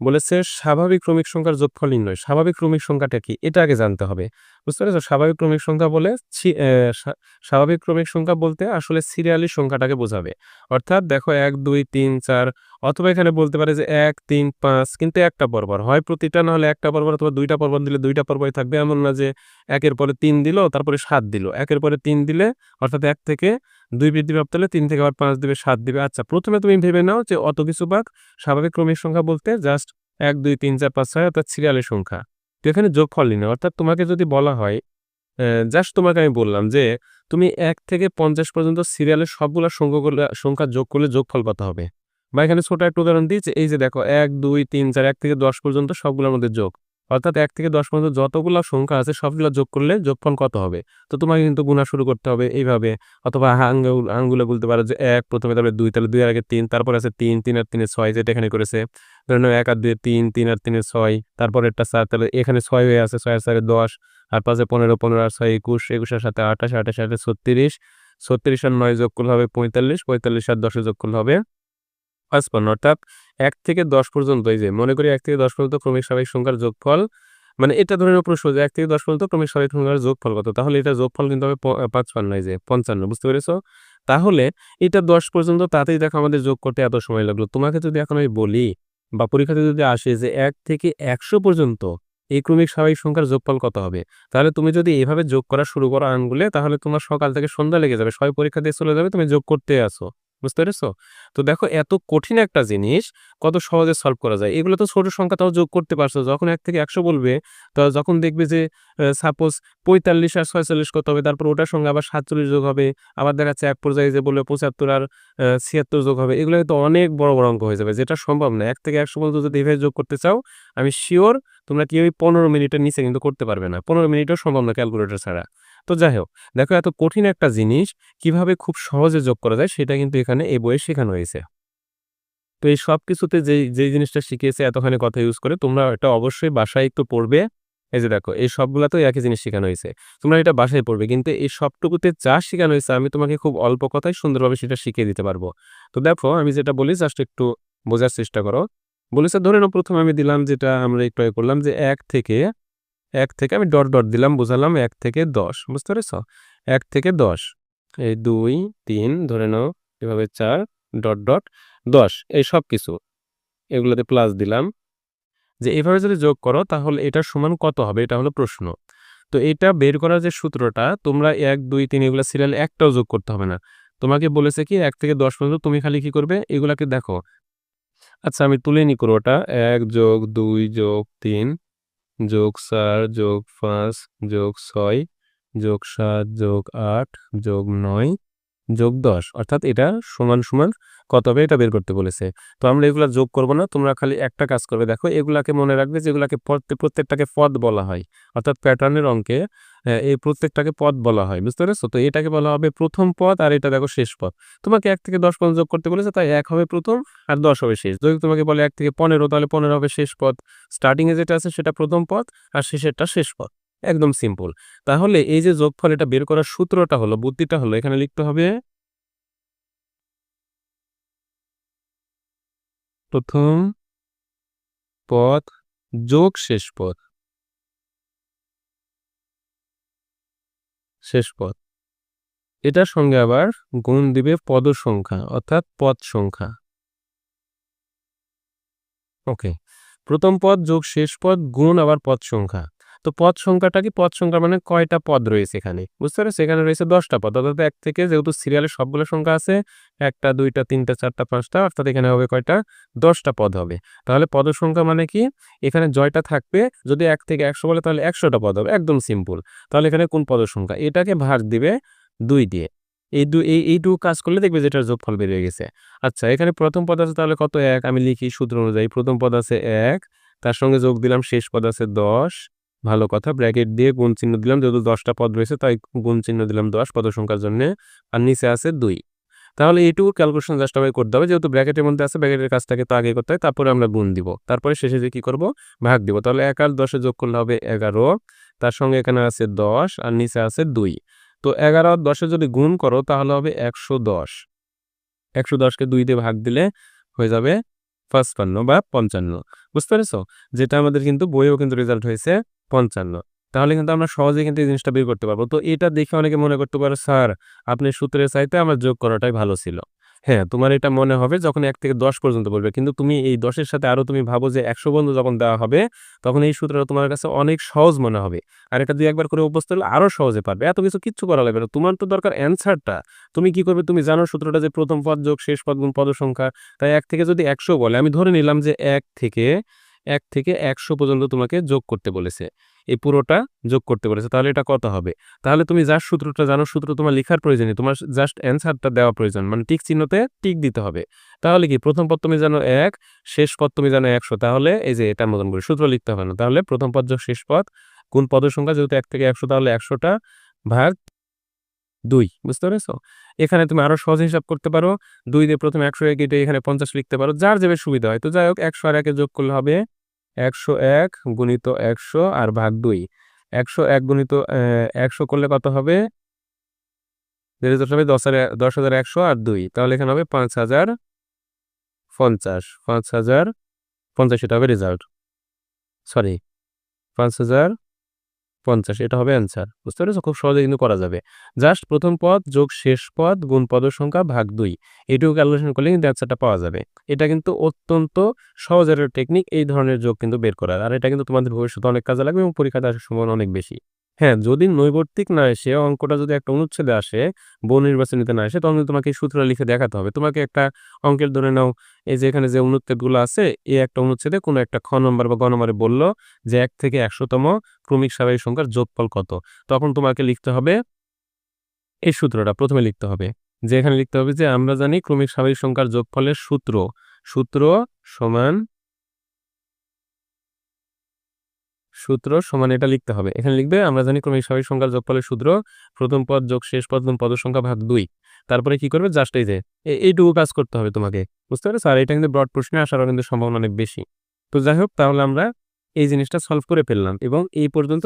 বলেছে স্বাভাবিক ক্রমিক সংখ্যার যোগফল নির্ণয়। স্বাভাবিক ক্রমিক সংখ্যাটা কি? এটা আগে জানতে হবে। বুঝতে পেরেছো? স্বাভাবিক ক্রমিক সংখ্যা বলে ছি অ্যা স্বা স্বাভাবিক ক্রমিক সংখ্যা বলতে আসলে সিরিয়ালি সংখ্যাটাকে বোঝাবে। অর্থাৎ দেখো ১, ২, ৩, ৪ অথবা এখানে বলতে পারে যে ১, ৩, ৫ কিন্তু একটা পরপর। হয় প্রতিটা না হলে একটা পরপর অথবা ২ টা পরপর দিলে ২ টা পরপরই থাকবে। এমন না যে ১ এর পরে ৩ দিল তারপরে ৭ দিল। ১ এর পরে ৩ দিলে অর্থাৎ ১ থেকে ২ বৃদ্ধিপ্রাপ্ত হলে ৩ থেকে আবার ৫ দিবে, ৭ দিবে। আচ্ছা ১ম এ তুমি ভেবে নাও যে অত কিছু ভাগ স্বাভাবিক ক্রমিক সংখ্যা বলতে জাস্ট ১, ২, ৩, ৪, ৫, ৬ অর্থাৎ সিরিয়ালের সংখ্যা। তো এখানে যোগফল নির্ণয় অর্থাৎ তোমাকে যদি বলা হয় জাস্ট তোমাকে আমি বললাম যে তুমি ১ থেকে ৫০ পর্যন্ত সিরিয়ালের সবগুলা সংখ্যা যোগ করলে যোগফল কত হবে? বা এখানে ছোট একটা উদাহরণ দিই যে এই যে দেখো ১, ২, ৩, ৪, ১ থেকে ১০ পর্যন্ত সবগুলোর মধ্যে যোগ। অর্থাৎ ১ থেকে ১০ পর্যন্ত যতগুলা সংখ্যা আছে সবগুলা যোগ করলে যোগফল কত হবে? তো তোমাকে কিন্তু গুণা শুরু করতে হবে এইভাবে অথবা আঙ্গুলে বলতে পারো যে ১ ১ম এ তারপরে ২ তাহলে ২ এর আগে ৩ তারপরে আছে ৩, ৩ আর ৩ এ ৬ যেটা এখানে করেছে। ধরে নাও ১ আর ২ এ ৩, ৩ আর ৩ এ ৬ তারপরেরটা ৪ তাহলে এখানে ৬ হয়ে আছে ৬ আর ৪ এ ১০ আর ৫ এ ১৫, ১৫ আর ৬ ২১, ২১ এর সাথে ২৮, ২৮ এর সাথে ৩৬, ৩৬ আর ৯ যোগ করলে হবে ৪৫, ৪৫ আর ১০ এ যোগ করলে হবে ৫৫ অর্থাৎ ১ থেকে ১০ পর্যন্ত এই যে মনে করি ১ থেকে ১০ পর্যন্ত ক্রমিক স্বাভাবিক সংখ্যার যোগফল মানে এটা ধরে নেও প্রশ্ন যে ১ থেকে ১০ পর্যন্ত ক্রমিক স্বাভাবিক সংখ্যার যোগফল কত? তাহলে এটার যোগফল কিন্তু হবে ৫৫ এই যে ৫৫ বুঝতে পেরেছো? তাহলে এটা ১০ পর্যন্ত তাতেই দেখো আমাদের যোগ করতে এত সময় লাগলো। তোমাকে যদি এখন আমি বলি বা পরীক্ষাতে যদি আসে যে ১ থেকে ১০০ পর্যন্ত এই ক্রমিক স্বাভাবিক সংখ্যার যোগফল কত হবে? তাহলে তুমি যদি এভাবে যোগ করা শুরু করো আঙ্গুলে তাহলে তোমার সকাল থেকে সন্ধ্যা লেগে যাবে। সবাই পরীক্ষা দিয়ে চলে যাবে, তুমি যোগ করতেই আছো। বুঝতে পেরেছো? তো দেখো এত কঠিন একটা জিনিস কত সহজে সলভ করা যায়। এগুলো তো ছোট সংখ্যা তাও যোগ করতে পারছো। যখন ১ থেকে ১০০ বলবে যখন দেখবে যে সাপোজ ৪৫ আর ৪৬ কত হবে তারপর ওটার সঙ্গে আবার ৪৭ যোগ হবে। আবার দেখা যাচ্ছে এক পর্যায়ে যে বলবে ৭৫ আর ৭৬ যোগ হবে। এগুলো কিন্তু অনেক বড়, বড় অঙ্ক হয়ে যাবে। যেটা সম্ভব না। ১ থেকে ১০০ পর্যন্ত যদি এভাবে যোগ করতে চাও আমি সিউর তোমরা কেউই ১৫ মিনিটের নিচে কিন্তু করতে পারবে না। ১৫ মিনিটও সম্ভব না ক্যালকুলেটর ছাড়া। তো যাই হোক, দেখো এত কঠিন একটা জিনিস কিভাবে খুব সহজে যোগ করা যায় সেটা কিন্তু এখানে এই বইয়ে শেখানো হয়েছে। তো এই সবকিছুতে যেই জিনিসটা শিখিয়েছে এতখানি কথা ইউজ করে তোমরা এটা অবশ্যই বাসায় একটু পড়বে। এই যে দেখো এই সবগুলাতেও একই জিনিস শিখানো হয়েছে। তোমরা এটা বাসায় পড়বে। কিন্তু এই সবটুকুতে যা শিখানো হয়েছে আমি তোমাকে খুব অল্প কথায় সুন্দরভাবে সেটা শিখিয়ে দিতে পারবো। তো দেখো আমি যেটা বলি জাস্ট একটু বোঝার চেষ্টা করো। বলেছে ধরে নাও ১ম আমি দিলাম যেটা আমরা একটু আগে করলাম যে ১ থেকে আমি ডট দিলাম বোঝালাম ১ থেকে ১০ বুঝতে পেরেছো? ১ থেকে ১০ এই ২, ৩ ধরে নাও এভাবে ৪ ডট ১০ এই সবকিছু এগুলোতে প্লাস দিলাম। যে এভাবে যদি যোগ করো তাহলে এটার সমান কত হবে? এটা হলো প্রশ্ন। তো এটা বের করার যে সূত্রটা তোমরা ১, ২, ৩ এগুলা সিরিয়াল একটাও যোগ করতে হবে না। তোমাকে বলেছে কি ১ থেকে ১০ পর্যন্ত তুমি খালি কি করবে? এগুলাকে দেখো। আচ্ছা আমি তুলে নি পুরোটা ১ যোগ ২ যোগ ৩ যোগ ৪ যোগ ৫ যোগ ৬ যোগ ৭ যোগ ৮ যোগ ৯ যোগ ১০ অর্থাৎ এটা সমান কত হবে এটা বের করতে বলেছে। তো আমরা এগুলা যোগ করব না। তোমরা খালি একটা কাজ করবে দেখো এগুলাকে মনে রাখবে যেগুলাকে প্রত্যেকটাকে পদ বলা হয়। অর্থাৎ প্যাটার্নের অঙ্কে এই প্রত্যেকটাকে পদ বলা হয়। বুঝতে পেরেছো? তো এটাকে বলা হবে ১ম পদ আর এটা দেখো শেষ পদ। তোমাকে ১ থেকে ১০ পর্যন্ত যোগ করতে বলেছে তাই ১ হবে ১ম আর ১০ হবে শেষ। যদি তোমাকে বলে ১ থেকে ১৫ তাহলে ১৫ হবে শেষ পদ। স্টার্টিং এ যেটা আছে সেটা ১ম পদ আর শেষেরটা শেষ পদ। একদম সিম্পল। তাহলে এই যে যোগফল এটা বের করার সূত্রটা হলো বুদ্ধিটা হলো এখানে লিখতে হবে ১ম পদ যোগ শেষ পদ। এটার সঙ্গে আবার গুণ দিবে পদ সংখ্যা অর্থাৎ পদ সংখ্যা। ওকে। ১ম পদ যোগ শেষ পদ গুণ আবার পদ সংখ্যা। তো পদ সংখ্যাটা কি? পদ সংখ্যা মানে কয়টা পদ রয়েছে এখানে, বুঝতে পেরেছো? এখানে রয়েছে 10টা পদ, অর্থাৎ 1 থেকে যেহেতু সিরিয়ালে সবগুলো সংখ্যা আছে 1টা 2টা 3টা 4টা 5টা, অর্থাৎ এখানে হবে কয়টা? 10টা পদ হবে। তাহলে পদ সংখ্যা মানে কি? এখানে জয়টা থাকবে, যদি 1 থেকে 100 বলে তাহলে 100টা পদ হবে, একদম সিম্পল। তাহলে এখানে কোন পদ সংখ্যা? এটাকে ভাগ দিবে 2 দিয়ে। এইটুকু কাজ করলে দেখবে যে এটার যোগফল বের হয়ে গেছে। আচ্ছা, এখানে প্রথম পদ আছে তাহলে কত? 1, আমি লিখি সূত্র অনুযায়ী। প্রথম পদ আছে 1, তার সঙ্গে যোগ দিলাম শেষ পদ আছে 10, ভালো কথা, ব্র্যাকেট দিয়ে গুণ চিহ্ন দিলাম, যেহেতু 10টা পদ রয়েছে তাই গুণ চিহ্ন দিলাম 10 পদ সংখ্যার জন্যে, আর নিচে আছে 2। তাহলে এইটুকু ক্যালকুলেশন জাস্ট আমাকে করতে হবে, যেহেতু ব্র্যাকেটের মধ্যে আছে ব্র্যাকেটের কাজটাকে তো আগে করতে হয়, তারপরে আমরা গুণ দিব, তারপরে শেষে যে কি করব? ভাগ দিব। তাহলে 1 আর 10 যোগ করলে হবে 11, তার সঙ্গে এখানে আছে 10 আর নিচে আছে 2। তো 11 আর 10 যদি গুণ করো তাহলে হবে 110। 110কে 2 দিয়ে ভাগ দিলে হয়ে যাবে 55 বা 55, বুঝতে পেরেছো? যেটা আমাদের কিন্তু বইয়েও কিন্তু রেজাল্ট হয়েছে 55। তাহলে কিন্তু আমরা সহজেই কিন্তু এই জিনিসটা বের করতে পারবো। তো এটা দেখে অনেকে মনে করতে পারে, স্যার আপনি সূত্রের চাইতে আমার যোগ করাটাই ভালো ছিল। হ্যাঁ, তোমার এটা মনে হবে যখন 1 থেকে 10 পর্যন্ত বলবে, কিন্তু তুমি এই 10 এর সাথে আরো তুমি ভাবো যে 100 পর্যন্ত যখন দেওয়া হবে তখন এই সূত্রটা তোমার কাছে অনেক সহজ মনে হবে। আর এটা 2-1 বার করে অভ্যস্ত হলে আরো সহজে পারবে। এত কিছু কিচ্ছু করা লাগবে না। তোমার তো দরকার অ্যান্সারটা। তুমি কি করবে? তুমি জানো সূত্রটা যে প্রথম পদ যোগ শেষ পদ গুণ পদ সংখ্যা। তাই 1 থেকে যদি 100 বলে, আমি ধরে নিলাম যে 1 থেকে 100 পর্যন্ত তোমাকে যোগ করতে বলেছে। এই পুরোটা যোগ করতে বলেছে। তাহলে এটা কত হবে? তাহলে তুমি জাস্ট সূত্রটা জানো, সূত্র তোমার লিখার প্রয়োজন নেই। তোমার জাস্ট অ্যান্সারটা দেওয়া প্রয়োজন। মানে টিক চিহ্নতে টিক দিতে হবে। তাহলে কি? প্রথম পদ তুমি জানো 1, শেষ পদ তুমি জানো 100। তাহলে এই যে এটার মতন করে সূত্র লিখতে হবে না। তাহলে প্রথম পদ যোগ শেষ পদ গুণ পদ সংখ্যা, যেহেতু 1 থেকে 100 তাহলে 100টা ভাগ 2, বুঝতে পেরেছো? এখানে তুমি আরো সহজে হিসাব করতে পারো। 2 দিয়ে প্রথমে 100 কেটে এখানে 50 লিখতে পারো। যার যেভাবে সুবিধা হয়। তো যাই হোক, 100 আর 1 এ যোগ করলে হবে 101 গুণিত 100 আর ভাগ 2। 101 গুণিত 100 করলে কত হবে? এর রেজাল্ট হবে 10,100 আর 2। তাহলে এখানে হবে 5,050। 5,050 এটা হবে রেজাল্ট। সরি, 5,050 এটা হবে অ্যান্সার। বুঝতে পেরেছো? খুব সহজে কিন্তু করা যাবে। জাস্ট প্রথম পদ যোগ শেষ পদ গুণ পদ সংখ্যা ভাগ 2, এইটুকু ক্যালকুলেশন করলে কিন্তু অ্যান্সারটা পাওয়া যাবে। এটা কিন্তু অত্যন্ত সহজ একটা টেকনিক এই ধরনের যোগ কিন্তু বের করার। আর এটা কিন্তু তোমাদের ভবিষ্যতে অনেক কাজে লাগবে এবং পরীক্ষাতে আসার সম্ভাবনা অনেক বেশি। হ্যাঁ, যদি নৈর্ব্যক্তিক না এসে অঙ্কটা যদি একটা অনুচ্ছেদে আসে, বহুনির্বাচনীতে না এসে, তখন কিন্তু তোমাকে এই সূত্রটা লিখে দেখাতে হবে। তোমাকে একটা অঙ্কের ধরে নাও, এই যে এখানে যে অনুচ্ছেদগুলো আছে, এই একটা অনুচ্ছেদে কোনো একটা খ নম্বর বা গ নম্বরে বলল যে 1 থেকে 100তম ক্রমিক স্বাভাবিক সংখ্যার যোগফল কত? তখন তোমাকে লিখতে হবে এই সূত্রটা প্রথমে লিখতে হবে। যে এখানে লিখতে হবে যে আমরা জানি ক্রমিক স্বাভাবিক সংখ্যার যোগফলের সূত্র সমান এটা লিখতে হবে। এখানে লিখবে আমরা জানি ক্রমিক স্বাভাবিক সংখ্যার যোগফলের সূত্র প্রথম পদ যোগ শেষ পদ গুণ পদ সংখ্যা ভাগ 2। তারপরে কি করবে? জাস্ট এই যে এইটুকু কাজ করতে হবে তোমাকে। বুঝতে পেরেছো? আর এটা কিন্তু ব্রড প্রশ্নে আসারও কিন্তু সম্ভাবনা অনেক বেশি। তো যাই হোক, তাহলে আমরা এই জিনিসটা সলভ করে ফেললাম এবং এই পর্যন্ত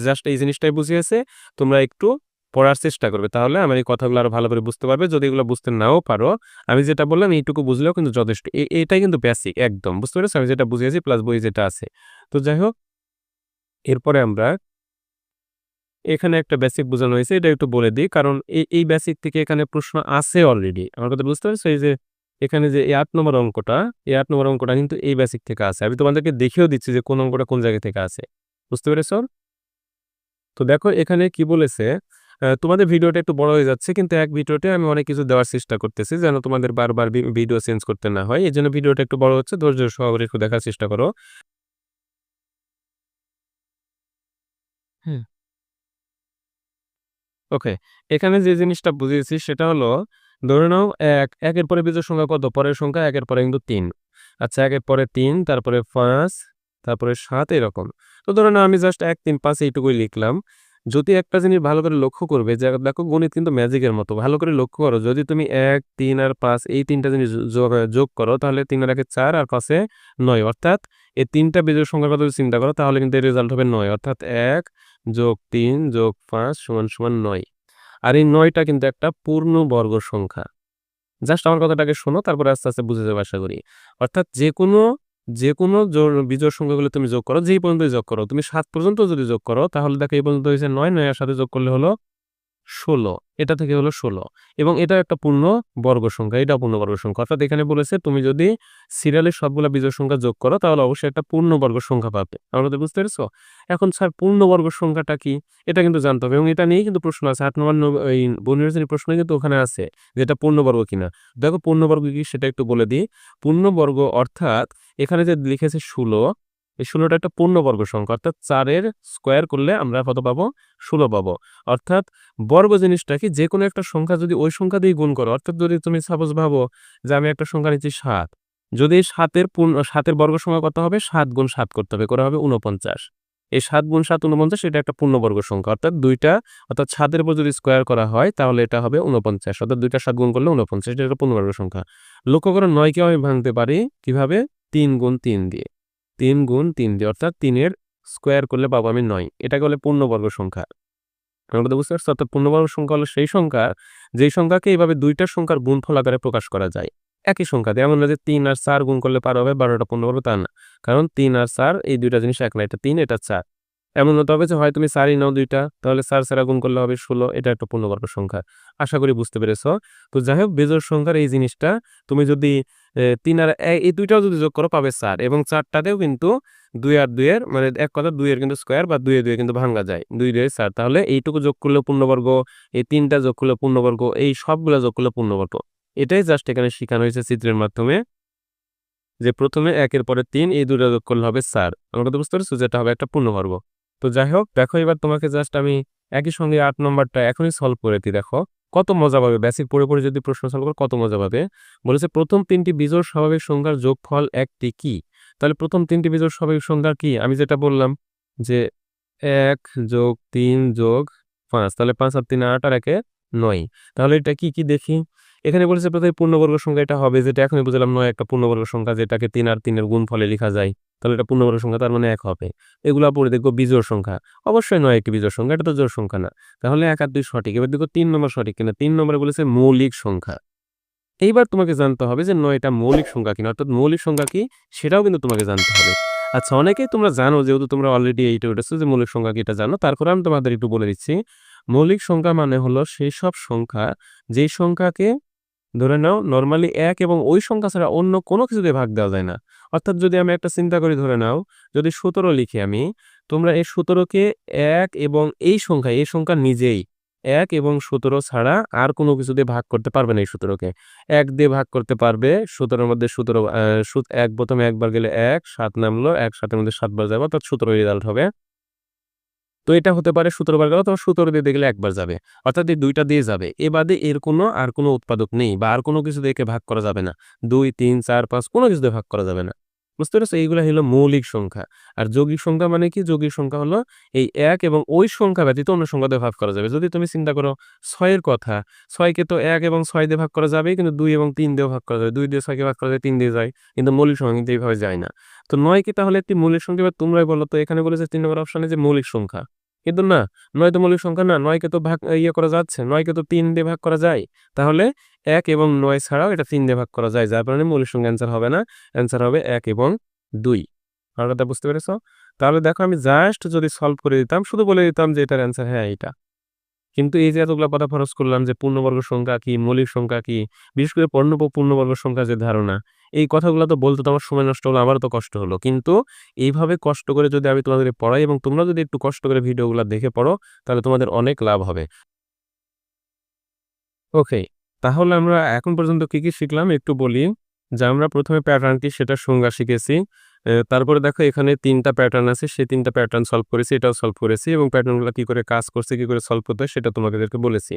জাস্ট এই জিনিসটাই বুঝিয়েছে। তোমরা একটু পড়ার চেষ্টা করবে। তাহলে আমার এই কথাগুলো আরো ভালো করে বুঝতে পারবে। যদি এগুলো বুঝতে নাও পারো, আমি যেটা বললাম এইটুকু বুঝলেও কিন্তু যথেষ্ট। এটাই কিন্তু বেসিক একদম। বুঝতে পেরেছো? আমি যেটা বুঝিয়েছি প্লাস বইয়ে যেটা আছে। তো যাই হোক, এরপরে আমরা এখানে একটা বেসিক বোঝানো হয়েছে, এটা একটু বলে দিই। কারণ এই বেসিক থেকে এখানে প্রশ্ন আছে অলরেডি। আমার কথা বুঝতে পারছো? এই যে এখানে যে এই 8 নম্বর অঙ্কটা, এই 8 নম্বর অঙ্কটা কিন্তু এই বেসিক থেকে আছে। আমি তোমাদেরকে দেখিয়েও দিচ্ছি যে কোন অঙ্কটা কোন জায়গা থেকে আছে। বুঝতে পেরেছো? তো দেখো এখানে কি বলেছে, তোমাদের ভিডিওটা একটু বড় হয়ে যাচ্ছে, কিন্তু এক ভিডিওতে আমি অনেক কিছু দেওয়ার চেষ্টা করতেছি যেন তোমাদের বারবার ভিডিও চেঞ্জ করতে না হয়। এজন্য ভিডিওটা একটু বড় হচ্ছে। ধৈর্য সহকারে একটু দেখার চেষ্টা করো। হুম। ওকে। এখানে যে জিনিসটা বুঝিয়েছি সেটা হলো, ধরে নাও ১, ১ এর পরে বিজোড় সংখ্যা কত? পরের সংখ্যা ১ এর পরে কিন্তু ৩। আচ্ছা, ১ এর পরে ৩, তারপরে ৫, তারপরে ৭ এরকম। তো ধরে নাও আমি জাস্ট ১, ৩, ৫ এইটুকুই লিখলাম। যদি একটা জিনিস ভালো করে লক্ষ্য করবে যে দেখো গণিত কিন্তু ম্যাজিকের মতো। ভালো করে লক্ষ্য করো। যদি তুমি ১, ৩ আর ৫ এই ৩ টা জিনিস যোগ করো তাহলে ৩ আর ১ এ ৪ আর ৫ এ ৯। অর্থাৎ এই ৩ টা বিজোড় সংখ্যার কথা যদি চিন্তা করো তাহলে কিন্তু এর রেজাল্ট হবে ৯। অর্থাৎ ১ যোগ ৩ যোগ ৫ সমান ৯। আর এই ৯ টা কিন্তু একটা পূর্ণবর্গ সংখ্যা। জাস্ট আমার কথাটাকে শোনো, তারপরে আস্তে, আস্তে বুঝে যাবে আশা করি। অর্থাৎ যেকোনো বিজোড় সংখ্যাগুলো তুমি যোগ করো, যেই পর্যন্তই যোগ করো। তুমি ৭ পর্যন্ত যদি যোগ করো তাহলে দেখো এই পর্যন্ত হয়েছে ৯, ৯ এর সাথে যোগ করলে হলো 16 এটা থেকে হলো 16 এবং এটা একটা পূর্ণ বর্গ সংখ্যা, এটাও পূর্ণবর্গ সংখ্যা। অর্থাৎ এখানে বলেছে তুমি যদি সিরিয়ালের সবগুলা বিজোড় সংখ্যা যোগ করো তাহলে অবশ্যই একটা পূর্ণবর্গ সংখ্যা পাবে। আমাদের বুঝতে পেরেছো? এখন স্যার পূর্ণবর্গ সংখ্যাটা কি? এটা কিন্তু জানতে হবে এবং এটা নিয়েই কিন্তু প্রশ্ন আছে ৮ নম্বর এই বহির্বাচনী প্রশ্ন কিন্তু ওখানে আছে যে এটা পূর্ণবর্গ কিনা। দেখো পূর্ণবর্গ কি সেটা একটু বলে দিই। পূর্ণবর্গ অর্থাৎ এখানে যে লিখেছে 16 এই 16টা একটা পূর্ণবর্গ সংখ্যা অর্থাৎ 4 এর স্কয়ার করলে আমরা কত পাবো? 16 পাবো। অর্থাৎ বর্গ জিনিসটা কি যেকোনো একটা সংখ্যা যদি ওই সংখ্যা দিয়ে গুণ করো অর্থাৎ যদি তুমি সাপোজ ভাবো যে আমি একটা সংখ্যা নিচ্ছি 7 যদি এই 7 এর বর্গ সংখ্যা কত হবে 7 গুণ 7 করতে হবে করে হবে 49 এই 7 গুণ 7 49 এটা একটা পূর্ণবর্গ সংখ্যা অর্থাৎ দুইটা অর্থাৎ 7 এর উপর যদি স্কয়ার করা হয় তাহলে এটা হবে 49 অর্থাৎ দুইটা 7 গুণ করলে 49 এটা একটা পূর্ণবর্গ সংখ্যা। লক্ষ্য করো 9 কে আমি ভাঙতে পারি কিভাবে 3 গুণ 3 দিয়ে 3 গুণ 3 দিয়ে অর্থাৎ 3 এর স্কয়ার করলে পাবো আমি 9 এটাকে বলে পূর্ণবর্গ সংখ্যা। আমরা তো বুঝতে পারছি অর্থাৎ পূর্ণবর্গ সংখ্যা হলো সেই সংখ্যা যেই সংখ্যাকে এইভাবে দুইটা সংখ্যার গুণফল আকারে প্রকাশ করা যায় একই সংখ্যা দিয়ে এমন না যে 3 আর 4 গুণ করলে পার হবে 12টা পূর্ণবর্গ তা না কারণ 3 আর 4 এই দুইটা জিনিস এক না এটা 3 এটা 4 এমন হতে হবে যে হয় তুমি 4ই নাও দুইটা তাহলে 4 ছাড়া গুণ করলে হবে 16 এটা একটা পূর্ণবর্গ সংখ্যা। আশা করি বুঝতে পেরেছো। তো যাই হোক বেজোড় সংখ্যার এই জিনিসটা তুমি যদি 3 আর এই দুইটাও যদি যোগ করো পাবে 4 এবং 4টাতেও কিন্তু 2 আর 2 এর মানে এক কথা 2 এর কিন্তু স্কয়ার বা 2 এ 2 এ কিন্তু ভাঙা যায় 2 2 4 তাহলে এইটুকু যোগ করলে পূর্ণবর্গ এই 3টা যোগ করলে পূর্ণবর্গ এই সবগুলা যোগ করলে পূর্ণবর্গ। এটাই জাস্ট এখানে শেখানো হয়েছে চিত্রের মাধ্যমে যে প্রথমে 1 এর পরে 3 এই দুটো যোগ করলে হবে 4 আমরা তো বুঝতে পারছো যেটা হবে একটা পূর্ণবর্গ। তো যাই হোক দেখো এবার তোমাকে জাস্ট আমি একই সঙ্গে 8 নম্বরটা এখনই সলভ করে দিই দেখো কত মজা পাবে বেসিক পড়ে যদি প্রশ্ন সলভ করো কত মজা পাবে। বলেছে প্রথম 3টি বিজোড় স্বাভাবিক সংখ্যার যোগফল একটি কি? তাহলে প্রথম 3টি বিজোড় স্বাভাবিক সংখ্যা কি আমি যেটা বললাম যে 1 যোগ 3 যোগ 5 তাহলে 5 আর 3 8 আর 1 9 তাহলে এটা কি কি দেখি। এখানে বলেছে প্রথমে পূর্ণবর্গ সংখ্যা এটা হবে যেটা এখনই বুঝলাম 9 একটা পূর্ণবর্গ সংখ্যা যেটাকে 3 আর 3 এর গুণফলে লেখা যায় তাহলে এটা পূর্ণবর্গ সংখ্যা তার মানে 1 হবে। এগুলা পরে দেখবো বিজোড় সংখ্যা অবশ্যই 9 একটি বিজোড় সংখ্যা এটা তো জোড় সংখ্যা না তাহলে 1 আর 2 সঠিক। এবার দেখো 3 নম্বর সঠিক কিনা 3 নম্বরে বলেছে মৌলিক সংখ্যা। এইবার তোমাকে জানতে হবে যে 9টা মৌলিক সংখ্যা কিনা অর্থাৎ মৌলিক সংখ্যা কি সেটাও কিন্তু তোমাকে জানতে হবে। আচ্ছা অনেকেই তোমরা জানো যেহেতু তোমরা অলরেডি এইটা উঠেছো যে মৌলিক সংখ্যা কি এটা জানো তারপরে আমি তোমাদের একটু বলে দিচ্ছি। মৌলিক সংখ্যা মানে হলো সেই সব সংখ্যা যেই সংখ্যাকে ধরে নাও নরমালি 1 এবং ওই সংখ্যা ছাড়া অন্য কোনো কিছু দিয়ে ভাগ দেওয়া যায় না। অর্থাৎ যদি আমি একটা চিন্তা করি ধরে নাও যদি 17 লিখি আমি তোমরা এই 17কে 1 এবং এই সংখ্যা নিজেই 1 এবং 17 ছাড়া আর কোনো কিছু দিয়ে ভাগ করতে পারবে না এই 17কে 1 দিয়ে ভাগ করতে পারবে 17 এর মধ্যে 17 1 প্রথমে একবার গেলে 1 7 নামলো 1 7 এর মধ্যে 7 বার যাবে অর্থাৎ 17 রেজাল্ট হবে। তো এটা হতে পারে 17 বার গেল অথবা 17 দিয়ে দেখলে একবার যাবে অর্থাৎ এই দুইটা দিয়ে যাবে এ বাদে এর কোনো আর কোনো উৎপাদক নেই বা আর কোনো কিছু দিয়ে একে ভাগ করা যাবে না 2 3 4 5 কোনো কিছু দিয়ে ভাগ করা যাবে না। বুঝতে পেরেছো এইগুলো হলো মৌলিক সংখ্যা। আর যৌগিক সংখ্যা মানে কি যৌগিক সংখ্যা হলো এই 1 এবং ওই সংখ্যা ব্যতীত অন্য সংখ্যা দিয়ে ভাগ করা যাবে। যদি তুমি চিন্তা করো 6 এর কথা 6 কে তো 1 এবং 6 দিয়ে ভাগ করা যাবে কিন্তু 2 এবং 3 দিয়ে ভাগ করা যাবে 2 দিয়ে 6 কে ভাগ করা যায় 3 দিয়ে যায় কিন্তু মৌলিক সংখ্যা কিন্তু এইভাবে যায় না। তো 9 কি তাহলে একটি মৌলিক সংখ্যা এবার তোমরাই বলো তো এখানে বলেছে 3 নম্বর অপশনে যে মৌলিক সংখ্যা কিন্তু না 9 তো মৌলিক সংখ্যা না 9 কে তো ভাগ করা যাচ্ছে 9 কে তো 3 দিয়ে ভাগ করা যায় তাহলে 1 এবং 9 ছাড়াও এটা 3 দিয়ে ভাগ করা যায় যার কারণে মৌলিক সংখ্যা অ্যান্সার হবে না অ্যান্সার হবে 1 এবং 2। আর কথা বুঝতে পেরেছো? তাহলে দেখো আমি জাস্ট যদি সলভ করে দিতাম শুধু বলে দিতাম যে এটার অ্যান্সার হ্যাঁ এইটা। কিন্তু এই যে এতগুলা কথা খরচ করলাম যে পূর্ণবর্গ সংখ্যা কি মৌলিক সংখ্যা কি বিশেষ করে পূর্ণবর্গ সংখ্যা যে ধারণা এই কথাগুলো তো বলতে তো আমার সময় নষ্ট হলো আমারও তো কষ্ট হলো কিন্তু এইভাবে কষ্ট করে যদি আমি তোমাদের পড়াই এবং তোমরা যদি একটু কষ্ট করে ভিডিওগুলো দেখে পড়ো তাহলে তোমাদের অনেক লাভ হবে। ওকে, তাহলে আমরা এখন পর্যন্ত কি কি শিখলাম একটু বলি যে আমরা প্রথমে প্যাটার্ন কি সেটা সংজ্ঞা শিখেছি। তারপরে দেখো এখানে 3টা প্যাটার্ন আছে সেই 3টা প্যাটার্ন সলভ করেছি এটাও সলভ করেছি এবং প্যাটার্নগুলো কি করে কাজ করছে কি করে সলভ করতে হয় সেটা তোমাদেরকে বলেছি।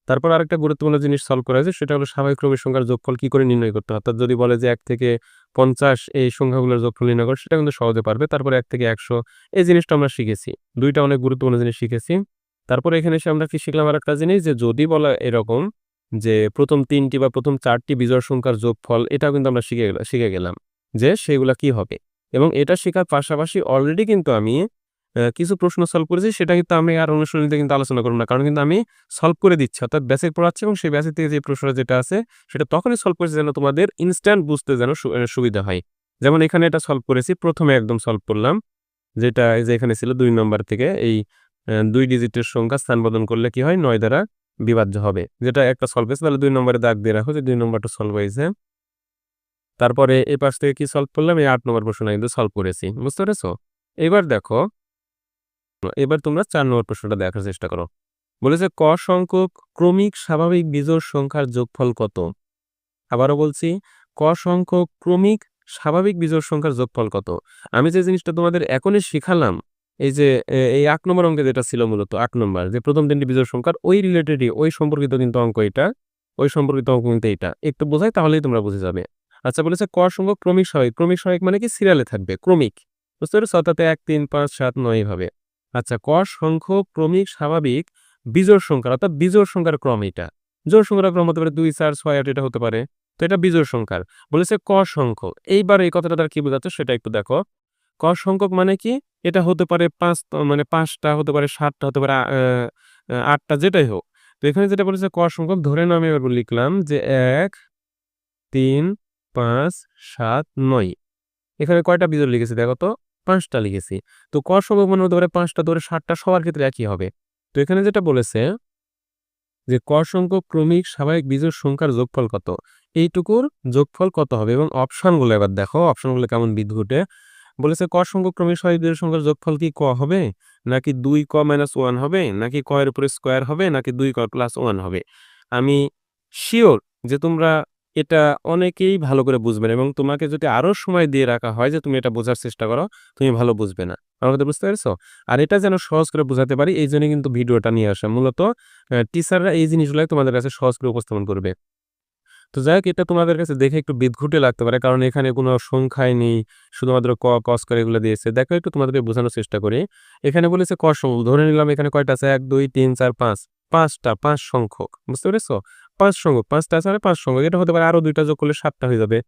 তারপর আরেকটা গুরুত্বপূর্ণ জিনিস সলভ করা হয়েছে সেটা হলো স্বাভাবিক ক্রমিক সংখ্যার যোগফল কি করে নির্ণয় করতে হয়। অর্থাৎ যদি বলে যে 1 থেকে 50 এই সংখ্যাগুলোর যোগফল নির্ণয় করো সেটা কিন্তু সহজে পারবে। তারপরে 1 থেকে 100 এই জিনিসটা আমরা শিখেছি। 2টা অনেক গুরুত্বপূর্ণ জিনিস শিখেছি। তারপরে এখানে এসে আমরা কি শিখলাম আরেকটা জিনিস যে যদি বলা এরকম যে প্রথম 3টি বা প্রথম 4টি বিজোড় সংখ্যার যোগফল এটাও কিন্তু আমরা শিখে গেলাম যে সেগুলা কি হবে এবং এটা শেখার পাশাপাশি অলরেডি কিন্তু আমি কিছু প্রশ্ন সলভ করেছি সেটা কিন্তু আমি আর অনুশীলনীতে কিন্তু আলোচনা করব না কারণ কিন্তু আমি সলভ করে দিচ্ছি অর্থাৎ বেসিক পড়াচ্ছি এবং সেই বেসিক থেকে যে প্রশ্নটা যেটা আছে সেটা তখনই সলভ করেছি যেন তোমাদের ইনস্ট্যান্ট বুঝতে যেন সুবিধা হয়। যেমন এখানে এটা সলভ করেছি প্রথমে একদম সলভ করলাম যেটা এই যে এখানে ছিল 2 নম্বর থেকে এই 2 ডিজিটের সংখ্যা স্থান বদল করলে কি হয় 9 দ্বারা বিভাজ্য হবে। যেটা একটা সলভ হয়েছে তাহলে 2 নম্বরে দাগ দিয়ে রাখো যে 2 নম্বরটা সলভ হয়েছে। তারপরে এই পাশ থেকে কি সলভ করলাম? এই 8 নম্বর প্রশ্নটা কিন্তু সলভ করেছি। বুঝতে পেরেছো? এবার দেখো, এবার তোমরা 4 নম্বর প্রশ্নটা দেখার চেষ্টা করো। বলেছে ক সংখ্যক ক্রমিক স্বাভাবিক বিজোড় সংখ্যার যোগফল কত? আবারও বলছি, ক সংখ্যক ক্রমিক স্বাভাবিক বিজোড় সংখ্যার যোগফল কত? আমি যে জিনিসটা তোমাদের এখনই শিখালাম, এই যে এই 8 নম্বর অঙ্কে যেটা ছিল মূলত 8 নম্বর যে প্রথম 3টি বিজোড় সংখ্যার ওই রিলেটেডই ওই সম্পর্কিত কিন্তু অঙ্ক এটা, ওই সম্পর্কিত অঙ্ক কিন্তু এটা। একটু বোঝাই তাহলেই তোমরা বুঝে যাবে। আচ্ছা বলেছে ক সংখ্যক ক্রমিক স্বাভাবিক। ক্রমিক স্বাভাবিক মানে কি সিরিয়ালে থাকবে, ক্রমিক। বুঝতে পেরেছো? অর্থাৎ 1, 3, 5, 7, 9 এভাবে। আচ্ছা ক সংখ্যক ক্রমিক স্বাভাবিক বিজোড় সংখ্যা অর্থাৎ বিজোড় সংখ্যার ক্রম এটা। জোড় সংখ্যার ক্রম হতে পারে 2, 4, 6, 8 এটা হতে পারে। তো এটা বিজোড় সংখ্যার। বলেছে ক সংখ্যক। এইবার এই কথাটা দ্বারা কি বোঝাচ্ছে সেটা একটু দেখো। ক সংখ্যক মানে কি? এটা হতে পারে 5 মানে 5টা হতে পারে, 7টা হতে পারে, 8টা যেটাই হোক। তো এখানে যেটা বলেছে ক সংখ্যক ধরে নাও আমি এবার লিখলাম যে 1, 3, 5, 7, 9। এখানে কয়টা বিজোড় লিখেছি দেখো তো? 5টা লিখেছি। তো ক সংখ্যক মানে হতে পারে 5টা ধরে 7টা সবার ক্ষেত্রে একই হবে। তো এখানে যেটা বলেছে যে ক সংখ্যক ক্রমিক স্বাভাবিক বিজোড় সংখ্যার যোগফল কত? এইটুকুর যোগফল কত হবে? এবং অপশনগুলো এবার দেখো, অপশনগুলো কেমন বিদঘুটে। বলেছে ক সংখ্যক ক্রমিক স্বাভাবিক বিজোড় সংখ্যার যোগফল কি ক হবে, নাকি 2 ক - 1 হবে, নাকি ক এর উপরে স্কয়ার হবে, নাকি 2 ক + 1 হবে? আমি সিওর যে তোমরা এটা অনেকেই ভালো করে বুঝবে না এবং তোমাকে যদি আরো সময় দিয়ে রাখা হয় যে তুমি এটা বোঝার চেষ্টা করো, তুমি ভালো বুঝবে না। আমার কথা বুঝতে পেরেছো? আর এটা যেন সহজ করে বোঝাতে পারি এইজন্য কিন্তু ভিডিওটা নিয়ে আসা। মূলত টিচাররা এই জিনিসগুলাই তোমাদের কাছে সহজ করে উপস্থাপন করবে। তো যাই হোক এটা তোমাদের কাছে দেখে একটু বিদঘুটে লাগতে পারে কারণ এখানে কোনো সংখ্যাই নেই। শুধুমাত্র ক, কস করে এগুলো দিয়েছে। দেখো একটু তোমাদেরকে বোঝানোর চেষ্টা করি। এখানে বলেছে ক সংখ্যক। ধরে নিলাম এখানে কয়টা আছে? 1, 2, 3, 4, 5। 5টা, 5 সংখ্যক। বুঝতে পেরেছো? 5 সংখ্যক। 5টা আছে মানে 5 সংখ্যক। এটা হতে পারে আরো 2টা যোগ করলে 7টা হয়ে যাবে।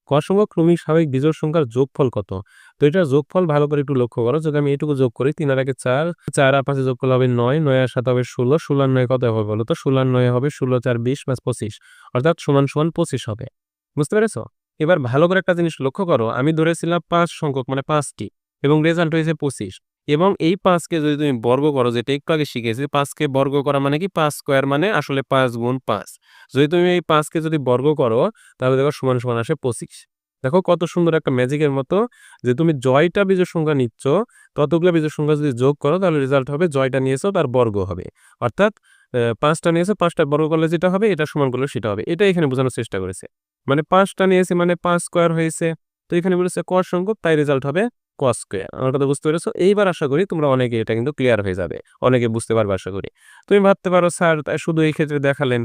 ক সংখ্যক ক্রমিক স্বাভাবিক বিজোড় সংখ্যার যোগফল কত? তো এটার যোগফল ভালো করে একটু লক্ষ্য করো। যদি আমি এটুকু যোগ করি 3 আর 1 4, 4 আর 5 যোগ করলে হবে 9, 9 আর 7 হবে 16, 16 আর 9 কত হবে বলো তো? 16 আর 9 হবে 16, 4 20 + 25 অর্থাৎ সমান 25 হবে। বুঝতে পেরেছো? এবার ভালো করে একটা জিনিস লক্ষ্য করো। আমি ধরেছিলাম 5 সংখ্যক মানে 5টি এবং রেজাল্ট হয়েছে 25 এবং এই 5 কে যদি তুমি বর্গ করো যেটা একটু আগে শিখেছি 5 কে বর্গ করা মানে কি 5 স্কয়ার মানে আসলে 5 গুণ 5। যদি তুমি এই 5 কে যদি বর্গ করো তাহলে দেখো সমান সমান আসে 25। দেখো কত সুন্দর একটা ম্যাজিকের মতো যে তুমি জয়টা বিজোড় সংখ্যা নিচ্ছ, ততগুলো বিজোড় সংখ্যা যদি যোগ করো তাহলে রেজাল্ট হবে জয়টা নিয়েছো তার বর্গ হবে। অর্থাৎ 5টা নিয়েছো 5টা বর্গ করলে যেটা হবে এটা সমান করলে সেটা হবে। এটাই এখানে বোঝানোর চেষ্টা করেছে। মানে 5টা নিয়েছি মানে 5 স্কয়ার হয়েছে। তো এখানে বলেছে ক সংখ্যক তাই রেজাল্ট হবে ক স্কয়ার। আমার কথা বুঝতে পেরেছো? এইবার আশা করি তোমরা অনেকে এটা কিন্তু ক্লিয়ার হয়ে যাবে। অনেকে বুঝতে পারবে আশা করি। তুমি ভাবতে পারো স্যার শুধু এই ক্ষেত্রে দেখালেন।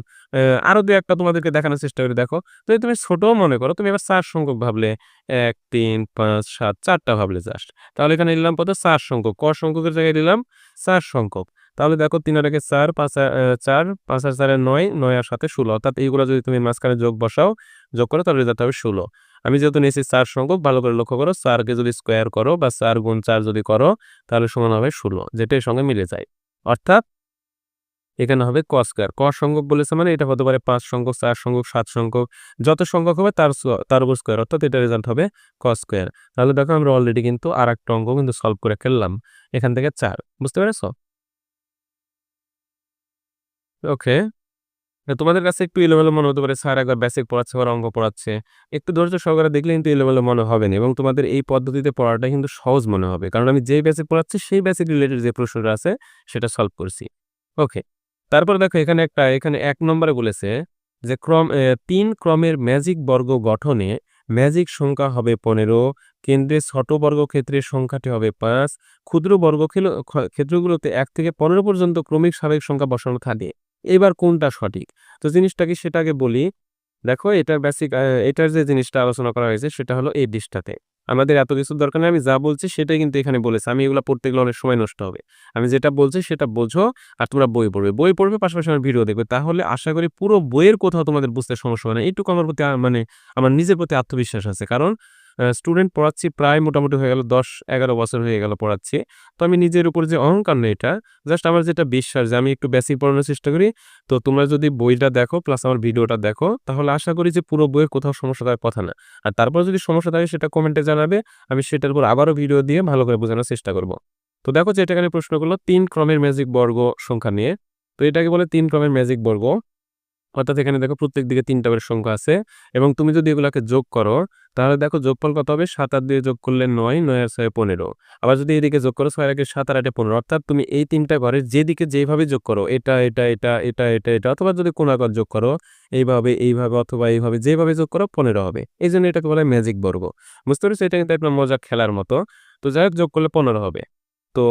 আরো ২-১টা তোমাদেরকে দেখানোর চেষ্টা করে দেখো। যদি তুমি ছোটও মনে করো তুমি এবার 4 সংখ্যক ভাবলে 1, 3, 5, 7 4টা ভাবলে জাস্ট। তাহলে এখানে নিলাম কত? 4 সংখ্যক। ক সংখ্যকের জায়গায় দিলাম 4 সংখ্যক। তাহলে দেখো 3 আর 1 4, 5 আর 4, 5 আর 4 9, 9 আর 7 16 অর্থাৎ এইগুলা যদি তুমি মাঝখানে যোগ বসাও, যোগ করো তাহলে রেজাল্ট হবে 16। আমি যেহেতু নিয়েছি 4 সংখ্যক ভালো করে লক্ষ্য করো 4 কে যদি স্কয়ার করো বা 4 গুণ 4 যদি করো তাহলে সমান হবে 16 যেটা এর সঙ্গে মিলে যায়। অর্থাৎ এখানে হবে ক স্কয়ার। ক সংখ্যক বলেছে মানে এটা হতে পারে 5 সংখ্যক, 4 সংখ্যক, 7 সংখ্যক। যত সংখ্যক হবে তার উপর স্কয়ার অর্থাৎ এটা রেজাল্ট হবে ক স্কয়ার। তাহলে দেখো আমরা অলরেডি কিন্তু আরেকটা অঙ্ক কিন্তু সলভ করে ফেললাম। এখান থেকে 4 বুঝতে পেরেছো? ওকে। তোমাদের কাছে একটু এলোমেলো মনে হতে পারে স্যার একবার বেসিক পড়াচ্ছে আবার অঙ্ক পড়াচ্ছে। একটু ধৈর্য সহকারে দেখলে কিন্তু এলোমেলো মনে হবে না এবং তোমাদের এই পদ্ধতিতে পড়াটা কিন্তু সহজ মনে হবে। কারণ আমি যেই বেসিক পড়াচ্ছি সেই বেসিক রিলেটেড যে প্রশ্নটা আছে সেটা সলভ করছি। ওকে। তারপরে দেখো এখানে ১ নম্বরে বলেছে যে ৩ ক্রমের ম্যাজিক বর্গ গঠনে ম্যাজিক সংখ্যা হবে ১৫, কেন্দ্রে ছোট বর্গক্ষেত্রের সংখ্যাটি হবে ৫, ক্ষুদ্র ক্ষেত্রগুলোতে ১ থেকে ১৫ পর্যন্ত ক্রমিক স্বাভাবিক সংখ্যা বসানো থাকে। এবার কোনটা সঠিক? তো জিনিসটা কি সেটা আগে বলি। দেখো এটার বেসিক এটার যে জিনিসটা আলোচনা করা হয়েছে সেটা হলো এই পৃষ্ঠাতে। আমাদের এত কিছুর দরকার নেই। আমি যা বলছি সেটাই কিন্তু এখানে বলেছে। আমি এগুলা পড়তে গেলে অনেক সময় নষ্ট হবে। আমি যেটা বলছি সেটা বোঝো আর তোমরা বই পড়বে। বই পড়বে পাশাপাশি আমার ভিডিও দেখবে। তাহলে আশা করি পুরো বইয়ের কোথাও তোমাদের বুঝতে সমস্যা হবে না। এইটুকু আমার প্রতি মানে আমার নিজের প্রতি আত্মবিশ্বাস আছে। কারণ স্টুডেন্ট পড়াচ্ছি প্রায় মোটামুটি হয়ে গেল ১০-১১ বছর হয়ে গেল পড়াচ্ছি। তো আমি নিজের উপর যে অহংকার না এটা, জাস্ট আমার যেটা বিশ্বাস যে আমি একটু বেসিক পড়ানোর চেষ্টা করি। তো তোমরা যদি বইটা দেখো প্লাস আমার ভিডিওটা দেখো তাহলে আশা করি যে পুরো বইয়ের কোথাও সমস্যা থাকার কথা না। আর তারপর যদি সমস্যা থাকে সেটা কমেন্টে জানাবে। আমি সেটার উপর আবারও ভিডিও দিয়ে ভালো করে বোঝানোর চেষ্টা করব। তো দেখো যে এটা এখানে প্রশ্ন করলো 3 ক্রমের ম্যাজিক বর্গ সংখ্যা নিয়ে। তো এটাকে বলে 3 ক্রমের ম্যাজিক বর্গ। অর্থাৎ এখানে দেখো প্রত্যেক দিকে ৩ টা করে সংখ্যা আছে এবং তুমি যদি এগুলাকে যোগ করো তাহলে দেখো যোগফল কত হবে? ৭ আর ২ যোগ করলে ৯, ৯ আর ৬ ১৫। আবার যদি এদিকে যোগ করো ৬ আর ১ ৭ আর ৮ ১৫। অর্থাৎ তুমি এই ৩ টা ঘরের যেদিকে যেভাবে যোগ করো এটা অথবা যদি কোণাকার যোগ করো এইভাবে অথবা এইভাবে যেভাবে যোগ করো ১৫ হবে। এইজন্য এটাকে বলে ম্যাজিক বর্গ। বুঝতে পেরেছো? এটা কিন্তু একটা মজার খেলার মতো। তো যাই হোক যোগ করলে ১৫ হবে। তো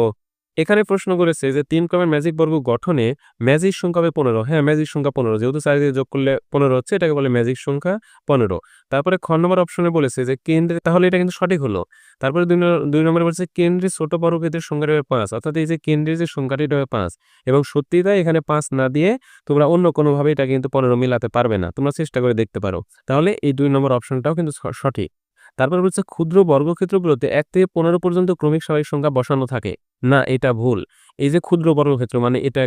এখানে প্রশ্ন করেছে যে ৩ ক্রমের ম্যাজিক বর্গ গঠনে ম্যাজিক সংখ্যা হবে ১৫। হ্যাঁ, ম্যাজিক সংখ্যা ১৫ যেহেতু ৪ দিয়ে যোগ করলে ১৫ হচ্ছে এটাকে বলে ম্যাজিক সংখ্যা ১৫। তারপরে খ নম্বর অপশনে বলেছে যে কেন্দ্রে, তাহলে এটা কিন্তু সঠিক হলো। তারপরে ২ নম্বরে বলেছে কেন্দ্রে ছোট বর্গক্ষেত্রের সংখ্যাটি হবে ৫। অর্থাৎ এই যে কেন্দ্রের যে সংখ্যাটি এটা হবে ৫ এবং সত্যিই তাই এখানে ৫ না দিয়ে তোমরা অন্য কোনোভাবে এটা কিন্তু ১৫ মিলাতে পারবে না। তোমরা চেষ্টা করে দেখতে পারো। তাহলে এই ২ নম্বর অপশনটাও কিন্তু সঠিক। তারপর বলছে ক্ষুদ্র বর্গক্ষেত্রগুলোতে ১ থেকে ১৫ পর্যন্ত ক্রমিক স্বাভাবিক সংখ্যা বসানো থাকে। না, এটা ভুল। এই যে ক্ষুদ্র বর্গক্ষেত্র মানে এটা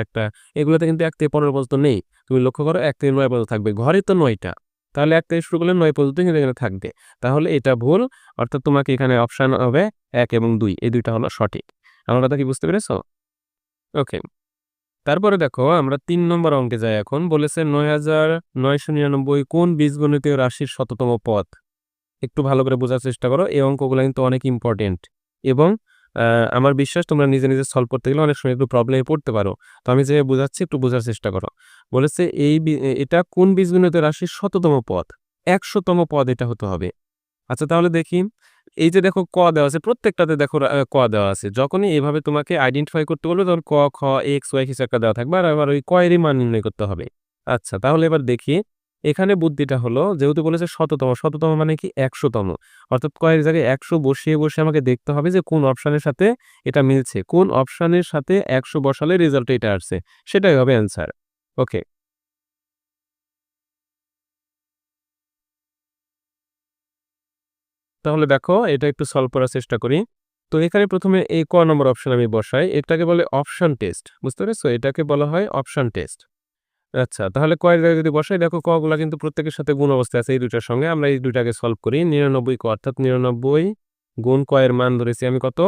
একটা এগুলোতে কিন্তু ১ থেকে ১৫ পর্যন্ত নেই। তুমি লক্ষ্য করো ১ থেকে ৯ পর্যন্ত থাকবে। ঘরে তো ৯ টা। তাহলে ১ থেকে শুরু করলে ৯ পর্যন্ত কিন্তু এখানে থাকবে। তাহলে এটা ভুল। অর্থাৎ তোমাকে এখানে অপশন হবে ১ এবং ২। এই ২ টা হলো সঠিক। আমার কথা কি বুঝতে পেরেছো? ওকে। তারপরে দেখো আমরা ৩ নম্বর অঙ্কে যাই এখন। বলেছে ৯৯৯৯ কোন বীজগণিতীয় রাশির শততম পদ? একটু ভালো করে বোঝার চেষ্টা করো। এই অঙ্কগুলা কিন্তু অনেক ইম্পোর্টেন্ট এবং আ আমার বিশ্বাস তোমরা নিজে সলভ করতে গেলে অনেক সময় একটু প্রবলেমে পড়তে পারো। তো আমি যেভাবে বোঝাচ্ছি একটু বোঝার চেষ্টা করো। বলেছে এটা কোন বীজগণিত রাশির শততম পদ? ১০০তম পদ এটা হতে হবে। আচ্ছা তাহলে দেখি। এই যে দেখো ক দেওয়া আছে প্রত্যেকটাতে দেখো ক দেওয়া আছে। যখনই এভাবে তোমাকে আইডেন্টিফাই করতে বলবে তখন ক, খ, এক্স, ওয়াই কিছু একটা দেওয়া থাকবে আর আবার ওই ক এরই মান নির্ণয় করতে হবে। আচ্ছা তাহলে এবার দেখি। এখানে বুদ্ধিটা হলো যেহেতু বলেছে শততম মানে কি ১০০তম। অর্থাৎ ক এর জায়গায় ১০০ বসিয়ে আমাকে দেখতে হবে যে কোন অপশনের সাথে এটা মিলছে। কোন অপশনের সাথে ১০০ বসালে রেজাল্ট এটা আসছে। সেটাই হবে অ্যান্সার। ওকে। তাহলে দেখো এটা একটু সলভ করার চেষ্টা করি। তো এখানে প্রথমে এই ক নম্বর অপশন আমি বসাই। এটাকে বলে অপশন টেস্ট। বুঝতে পেরেছো? এটাকে বলা হয় অপশন টেস্ট। আচ্ছা তাহলে ক এর জায়গায় যদি বসাই দেখো ক গুলা কিন্তু প্রত্যেকের সাথে গুণ অবস্থায় আছে এই ২ টার সঙ্গে। আমরা এই ২ টাকে সলভ করি। ৯৯ ক অর্থাৎ ৯৯ গুণ ক এর মান ধরেছি আমি কত?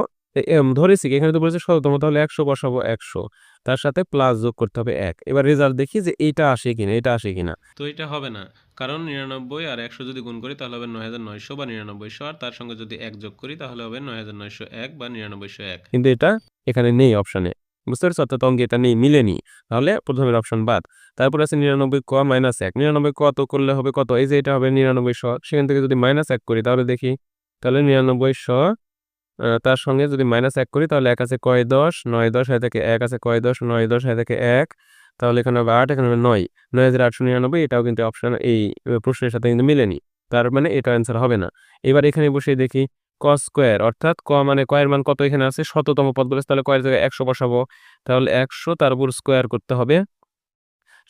ধরেছি কি এখানে তো বলেছে শততম তাহলে ১০০ বসাবো ১০০। তার সাথে প্লাস যোগ করতে হবে ১। এবার রেজাল্ট দেখি যে এটা আসে কিনা। তো এটা হবে না। কারণ ৯৯ আর ১০০ যদি গুণ করি তাহলে হবে ৯৯০০ বা ৯৯০০ আর তার সঙ্গে যদি ১ যোগ করি তাহলে হবে ৯৯০১ বা ৯৯০১। কিন্তু এটা এখানে নেই অপশনে। বুঝতে পেরেছো? অর্থাৎ অঙ্কে এটা নেই, মিলেনি। তাহলে প্রথমের অপশন বাদ। তারপরে আছে ৯৯ ক মাইনাস ১। ৯৯ ক তো করলে হবে কত? এই যে এটা হবে ৯৯ শ। সেখান থেকে যদি মাইনাস ১ করি তাহলে দেখি। তাহলে ৯৯ শ তার সঙ্গে যদি মাইনাস ১ করি তাহলে ১ আছে কয় ১০, ৯ ১০ হয় থেকে ১ আছে কয় ১০, ৯ ১০ হয় থেকে ১। তাহলে এখানে হবে ৮, এখানে হবে ৯। ৯,৮৯৯ এটাও কিন্তু অপশন এই প্রশ্নের সাথে কিন্তু মিলেনি। তার মানে এটা অ্যান্সার হবে না। এবার এখানে বসিয়ে দেখি ক স্কয়ার অর্থাৎ ক মানে ক এর মান কত এখানে আছে? শততম পদ বলেছে তাহলে ক এর জায়গায় ১০০ বসাবো। তাহলে ১০০ তার উপর স্কয়ার করতে হবে।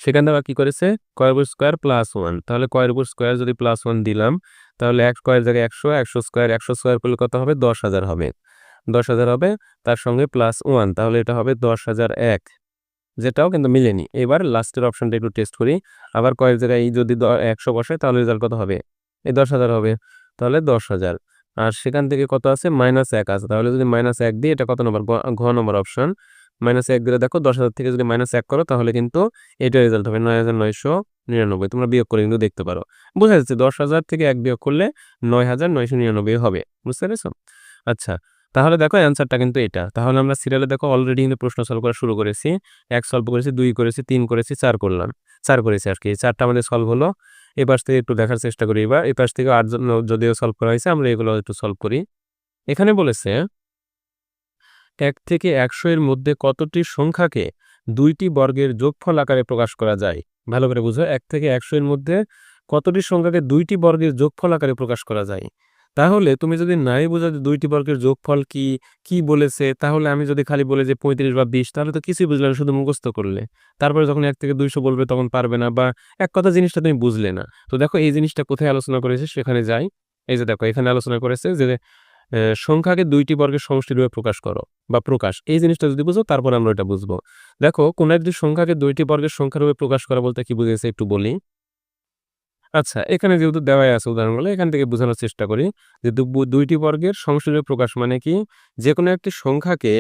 সেখানে আবার কি করেছে? ক এর উপর স্কয়ার প্লাস 1 তাহলে ক এর উপর স্কয়ার যদি প্লাস ১ দিলাম তাহলে ক এর জায়গায় ১০০, ১০০ স্কয়ার করলে কত হবে? ১০,০০০ হবে। ১০,০০০ হবে তার সঙ্গে প্লাস 1 তাহলে এটা হবে ১০,০০১ যেটাও কিন্তু মিলেনি। এবার লাস্টের অপশনটা একটু টেস্ট করি। আবার কয়ের জায়গায় যদি ১০০ বসাই তাহলে রেজাল্ট কত হবে? এই ১০,০০০ হবে। তাহলে ১০,০০০ আর সেখান থেকে কত আছে? -১ আছে। তাহলে যদি -১ দিই এটা কত নম্বর? ঘ নম্বর অপশন। -১ দিলে দেখো ১০,০০০ থেকে যদি -১ করো তাহলে কিন্তু এটা রেজাল্ট হবে ৯,৯৯৯। তোমরা বিয়োগ করে কিন্তু দেখতে পারো। বোঝা যাচ্ছে ১০,০০০ থেকে ১ বিয়োগ করলে ৯,৯৯৯ হবে। বুঝতে পেরেছো? আচ্ছা তাহলে দেখো অ্যান্সারটা কিন্তু এটা। তাহলে আমরা সিরিয়ালে দেখো অলরেডি কিন্তু প্রশ্ন সলভ করা শুরু করেছি। ১ সলভ করেছি, ২ করেছি, ৩ করেছি, ৪ করলাম। ৪ করেছি আরকি। ৪ টা আমাদের সলভ হলো। এপাশ থেকে একটু দেখার চেষ্টা করি এবার। এপাশ থেকে ৮ যদিও সলভ করা হয়েছে আমরা এগুলো একটু সলভ করি। এখানে বলেছে ১ থেকে ১০০ এর মধ্যে কতটি সংখ্যাকে ২ টি বর্গের যোগফল আকারে প্রকাশ করা যায়? ভালো করে বুঝো। ১ থেকে ১০০ এর মধ্যে কতটি সংখ্যাকে ২ টি বর্গের যোগফল আকারে প্রকাশ করা যায়? তাহলে তুমি যদি নাই বোঝা যে ২ টি বর্গের যোগফল কি, কি বলেছে তাহলে আমি যদি খালি বলি যে ৩৫ বা ২০ তাহলে তো কিছুই বুঝলে না, শুধু মুখস্থ করলে। তারপরে যখন ১ থেকে ২০০ বলবে তখন পারবে না বা এক কথা জিনিসটা তুমি বুঝলে না। তো দেখো এই জিনিসটা কোথায় আলোচনা করেছে সেখানে যাই। এই যে দেখো এখানে আলোচনা করেছে যে সংখ্যাকে ২ টি বর্গের সমষ্টিরূপে প্রকাশ করো বা প্রকাশ। এই জিনিসটা যদি বুঝো তারপর আমরা এটা বুঝবো। দেখো কোন একটি সংখ্যাকে ২ টি বর্গের সংখ্যারূপে প্রকাশ করা বলতে কি বুঝিয়েছে একটু বলি। আচ্ছা, এখানে যেহেতু দেওয়াই আছে উদাহরণগুলো, এখান থেকে বোঝানোর চেষ্টা করি যে ২টি বর্গের সংশ্লিষ্ট প্রকাশ মানে কি? যেকোনো একটি সংখ্যাকে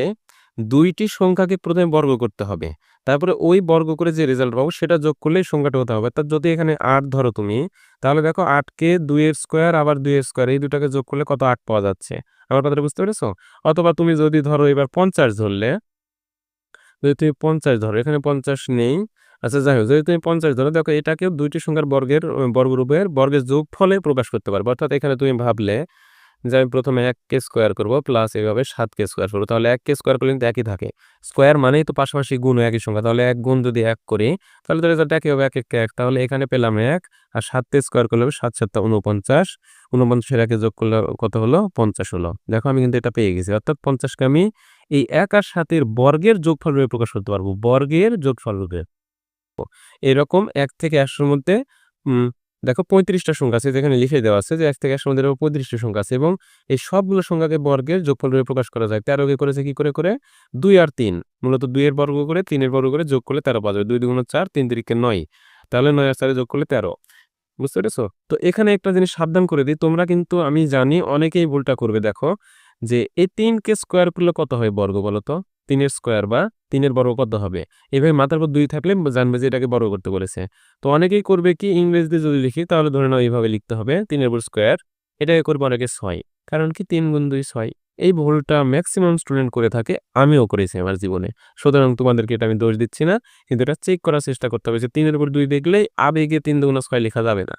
২টি সংখ্যাকে ১ম এ বর্গ করতে হবে। তারপরে ওই বর্গ করে যে রেজাল্ট পাবো সেটা যোগ করলেই সংখ্যাটা হতে হবে। অর্থাৎ যদি এখানে ৮ ধরো তুমি, তাহলে দেখো ৮ কে ২ এর স্কোয়ার আবার ২ এর স্কোয়ার এই দুটাকে যোগ করলে কত ৮ পাওয়া যাচ্ছে। আমার কথাটা বুঝতে পেরেছো? অথবা তুমি যদি ধরো এবার ৫০ ধরলে, যদি তুমি ৫০ ধরো, এখানে ৫০ নেই। আচ্ছা যাই হোক, যদি তুমি ৫০ ধরো, দেখো এটাকেও ২ টি সংখ্যার বর্গরূপের বর্গের যোগফলে প্রকাশ করতে পারবে। অর্থাৎ এখানে তুমি ভাবলে যে আমি ১ম এ ১ কে স্কোয়ার করব প্লাস এভাবে ৭ কে স্কোয়ার করব। তাহলে ১ কে স্কোয়ার করলে কিন্তু একই থাকে। স্কোয়ার মানেই তো পাশাপাশি গুণ একই সংখ্যা। তাহলে ১ গুণ যদি ১ করি, তাহলে তো রেজাল্ট একই হবে, ১ ১ কে ১। তাহলে এখানে পেলাম ১ আর ৭ কে স্কোয়ার করলে হবে ৭ ৭ ৪৯। ৪৯ এর ১ এ যোগ করলে কত হলো? ৫০ হলো। দেখো আমি কিন্তু এটা পেয়ে গেছি। অর্থাৎ ৫০ কে আমি এই ১ আর ৭ এর বর্গের যোগফল রূপে প্রকাশ করতে পারব। বর্গের যোগফল রূপে। এরকম ১ থেকে ১০০ মধ্যে উম দেখো ৩৫ টা সংখ্যা আছে, যেখানে লিখে দেওয়া আছে যে ১ থেকে ১০০ মধ্যে এরকম ৩৫ টা সংখ্যা আছে এবং এই সবগুলো সংখ্যাকে বর্গের যোগফল রূপে প্রকাশ করা যায়। ১৩ কে করেছে কি করে? ২ আর ৩। মূলত ২ এর বর্গ করে ৩ এর বর্গ করে যোগ করলে ১৩ পাওয়া যাবে। ২ দুগুণ ৪, ৩ তিরিকে ৯। তাহলে ৯ আর ৪ যোগ করলে ১৩। বুঝতে পেরেছো? তো এখানে একটা জিনিস সাবধান করে দিই, তোমরা কিন্তু আমি জানি অনেকেই ভুলটা করবে। দেখো যে এই ৩ কে স্কোয়ার করলে কত হয় বর্গ বলো তো? ৩ এর স্কোয়ার বা ৩ এর বর্গ কত হবে? এভাবে মাথার উপর ২ থাকলে জানবে যে এটাকে বর্গ করতে বলেছে। তো অনেকেই করবে কি, ইংরেজিতে যদি লিখি তাহলে ধরে নাও এইভাবে লিখতে হবে ৩ এর উপর স্কোয়ার। এটাকে করবে অনেকে ৬। কারণ কি ৩ গুণ ২ ৬। এই ভুলটা মেক্সিমাম স্টুডেন্ট করে থাকে। আমিও করেছি আমার জীবনে। সুতরাং তোমাদেরকে এটা আমি দোষ দিচ্ছি না। কিন্তু এটা চেক করার চেষ্টা করতে হবে যে ৩ এর উপর ২ দেখলেই আবেগে ৩ দুগুণ ৬ লেখা যাবে না।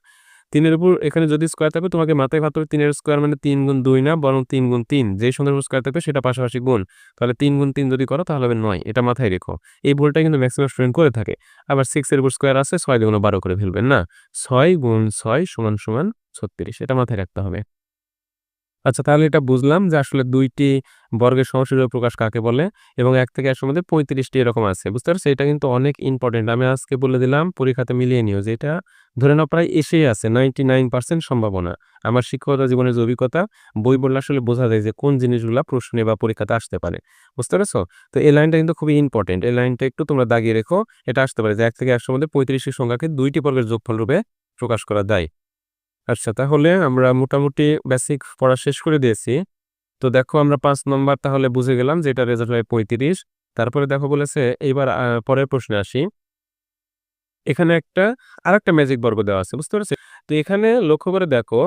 ৩ এর উপর এখানে যদি স্কোয়ার থাকবে, তোমাকে মাথায় ভাবতে হবে ৩ এর স্কোয়ার মানে ৩ গুণ ২ না, বরং ৩ গুণ ৩। যেই সংখ্যার উপর স্কোয়ার থাকবে সেটা পাশাপাশি গুণ। তাহলে ৩ গুণ ৩ যদি করো তাহলে হবে ৯। এটা মাথায় রেখো। এই ভুলটা কিন্তু মেক্সিমাম স্টুডেন্ট করে থাকে। আবার 6 এর উপর স্কোয়ার আছে, ৬ দুগুণ ১২ করে ফেলবেন না। ৬ গুণ ৬ সমান সমান ৩৬। এটা মাথায় রাখতে হবে। আচ্ছা, তাহলে এটা বুঝলাম যে আসলে ২ টি বর্গের সমষ্টিরূপে প্রকাশ কাকে বলে এবং ১ থেকে ১০০ মধ্যে ৩৫ টি এরকম আছে। বুঝতে পারছো? এটা কিন্তু অনেক ইম্পোর্টেন্ট। আমি আজকে বলে দিলাম, পরীক্ষাতে মিলিয়ে নিও যে এটা ধরে নাও প্রায় এসেই আছে 99% সম্ভাবনা। আমার শিক্ষকতা জীবনের যে অভিজ্ঞতা, বই পড়লে আসলে বোঝা যায় যে কোন জিনিসগুলা প্রশ্নে বা পরীক্ষাতে আসতে পারে। বুঝতে পেরেছো? তো এই লাইনটা কিন্তু খুবই ইম্পোর্টেন্ট। এই লাইনটা একটু তোমরা দাগিয়ে রেখো। এটা আসতে পারে যে ১ থেকে ১০০ মধ্যে ৩৫ টি সংখ্যাকে ২ টি বর্গের যোগফল রূপে প্রকাশ করা যায়। আচ্ছা, তাহলে আমরা মোটামুটি বেসিক পড়া শেষ করে দিয়েছি। তো দেখো আমরা ৫ নম্বর তাহলে বুঝে গেলাম যে এটার রেজাল্ট হয় ৩৫। তারপরে দেখো বলেছে এইবার পরের প্রশ্নে আসি। এখানে আরেকটা ম্যাজিক বর্গ দেওয়া আছে। বুঝতে পেরেছি? তো এখানে লক্ষ্য করে দেখো,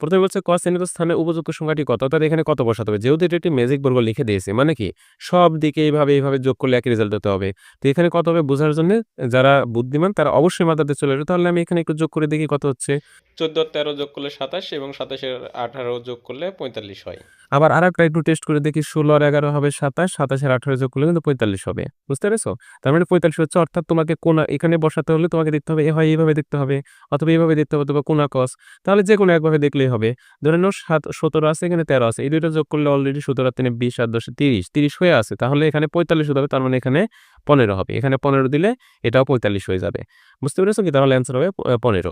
১ম এ বলছে ক চিহ্নিত স্থানে উপযুক্ত সংখ্যাটি কত? অর্থাৎ এখানে কত বসাতে হবে? যেহেতু এটা একটি ম্যাজিক বর্গ লিখে দিয়েছে, মানে কি সব দিকে এইভাবে যোগ করলে একই রেজাল্ট হতে হবে। তো এখানে কত হবে বোঝার জন্যে যারা বুদ্ধিমান তারা অবশ্যই মাথাতে চলে আসবে। তাহলে আমি এখানে একটু যোগ করে দেখি কত হচ্ছে। ১৪ আর ১৩ যোগ করলে ২৭ এবং ২৭ এর ১৮ যোগ করলে ৪৫ হয়। আবার আরেকটা একটু টেস্ট করে দেখি, ১৬ আর ১১ হবে ২৭, ২৭ এর ১৮ যোগ করলে কিন্তু ৪৫ হবে। বুঝতে পেরেছো? তার মানে ৪৫ হচ্ছে, অর্থাৎ তোমাকে এখানে বসাতে হলে তোমাকে দেখতে হবে হয় এইভাবে দেখতে হবে অথবা এইভাবে দেখতে হবে অথবা কোনা কস। তাহলে যেকোনো একভাবে দেখলেই হবে। ধরে নাও ১৭ আছে, এখানে ১৩ আছে। এই ২ টা যোগ করলে অলরেডি ১৭ আর ৩ ২০ আর ১০ ৩০, ৩০ হয়ে আছে। তাহলে এখানে ৪৫ হতে হবে। তার মানে এখানে ১৫ হবে। এখানে ১৫ দিলে এটাও ৪৫ হয়ে যাবে। বুঝতে পেরেছো কি? তাহলে অ্যান্সার হবে ১৫।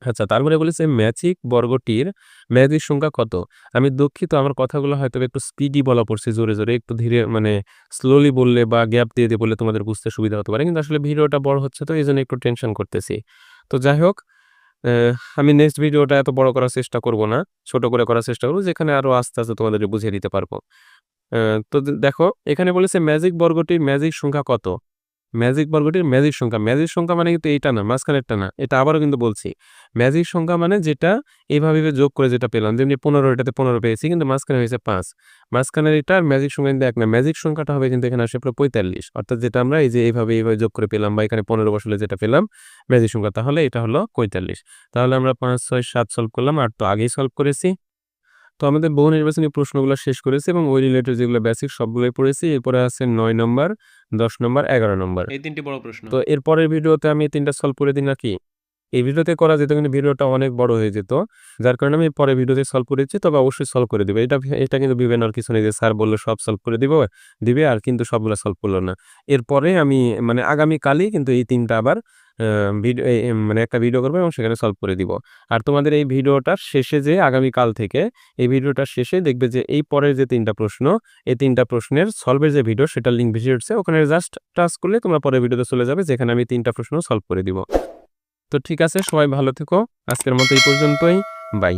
আচ্ছা, তারপরে বলেছে ম্যাজিক বর্গটির ম্যাজিক সংখ্যা কত? আমি দুঃখিত, আমার কথাগুলো হয়তো একটু স্পিডি বলা পড়ছে, জোরে। একটু ধীরে মানে স্লোলি বললে বা গ্যাপ দিয়ে বললে তোমাদের বুঝতে সুবিধা হতে পারে। কিন্তু আসলে ভিডিওটা বড় হচ্ছে, তো এজন্য একটু টেনশন করতেছি। তো যাই হোক, অ্যা আমি নেক্সট ভিডিওটা এত বড় করার চেষ্টা করব না। ছোট করে করার চেষ্টা করব, যেখানে আরো আস্তে তোমাদেরকে বুঝিয়ে দিতে পারবো। অ্যা তো দেখো এখানে বলেছে ম্যাজিক বর্গটির ম্যাজিক সংখ্যা কত? ম্যাজিক বর্গটির ম্যাজিক সংখ্যা। ম্যাজিক সংখ্যা মানে কিন্তু এইটা না, মাঝখানেরটা না। এটা আবারও কিন্তু বলছি। ম্যাজিক সংখ্যা মানে যেটা এভাবে যোগ করে যেটা পেলাম। যেমনি ১৫, এটাতে ১৫ পেয়েছি কিন্তু মাঝখানে হয়েছে ৫। মাঝখানের এটার ম্যাজিক সংখ্যা কিন্তু ১ না। ম্যাজিক সংখ্যাটা হবে কিন্তু এখানে আসে পুরো ৪৫। অর্থাৎ যেটা আমরা এই যে এইভাবে যোগ করে পেলাম বা এখানে ১৫ বসালে যেটা পেলাম ম্যাজিক সংখ্যা, তাহলে এটা হলো ৪৫। তাহলে আমরা ৫, ৬, ৭ সলভ করলাম। ৮ তো আগেই সলভ করেছি। তো আমাদের বহু নির্বাচনী প্রশ্নগুলো শেষ করেছি এবং ওই রিলেটেড যেগুলো বেসিক সবগুলোই পড়েছি। এরপরে আছে ৯ নম্বর, ১০ নম্বর, ১১ নম্বর। এই ৩টি বড় প্রশ্ন। তো এর পরের ভিডিওতে আমি ৩ টা সলভ করে দিই নাকি? এই ভিডিওতে করা যেত কিন্তু ভিডিওটা অনেক বড় হয়ে যেত। যার কারণে আমি পরের ভিডিওতে সলভ করেছি, তবে অবশ্যই সলভ করে দিবে। এটা কিন্তু বিবেনার কিছু নেই যে স্যার বলল সব সলভ করে দিবে আর কিন্তু সবগুলা সলভ করল না। এরপরে আমি মানে আগামীকালই কিন্তু এই ৩ টা আবার আ ভিডিও মানে একটা ভিডিও করব এবং সেখানে সলভ করে দিব। আর তোমাদের এই ভিডিওটার শেষে যে আগামীকাল থেকে এই ভিডিওটার শেষে দেখবে যে এই পরের যে ৩ টা প্রশ্ন, এই ৩ টা প্রশ্নের সলভের যে ভিডিও সেটার লিঙ্ক ভিডিও আছে, ওখানে জাস্ট টাচ করলে তোমরা পরের ভিডিওতে চলে যাবে, যেখানে আমি ৩ টা প্রশ্ন সলভ করে দিব। তো ঠিক আছে, সবাই ভালো থেকো। আজকের মতো এই পর্যন্তই। বাই।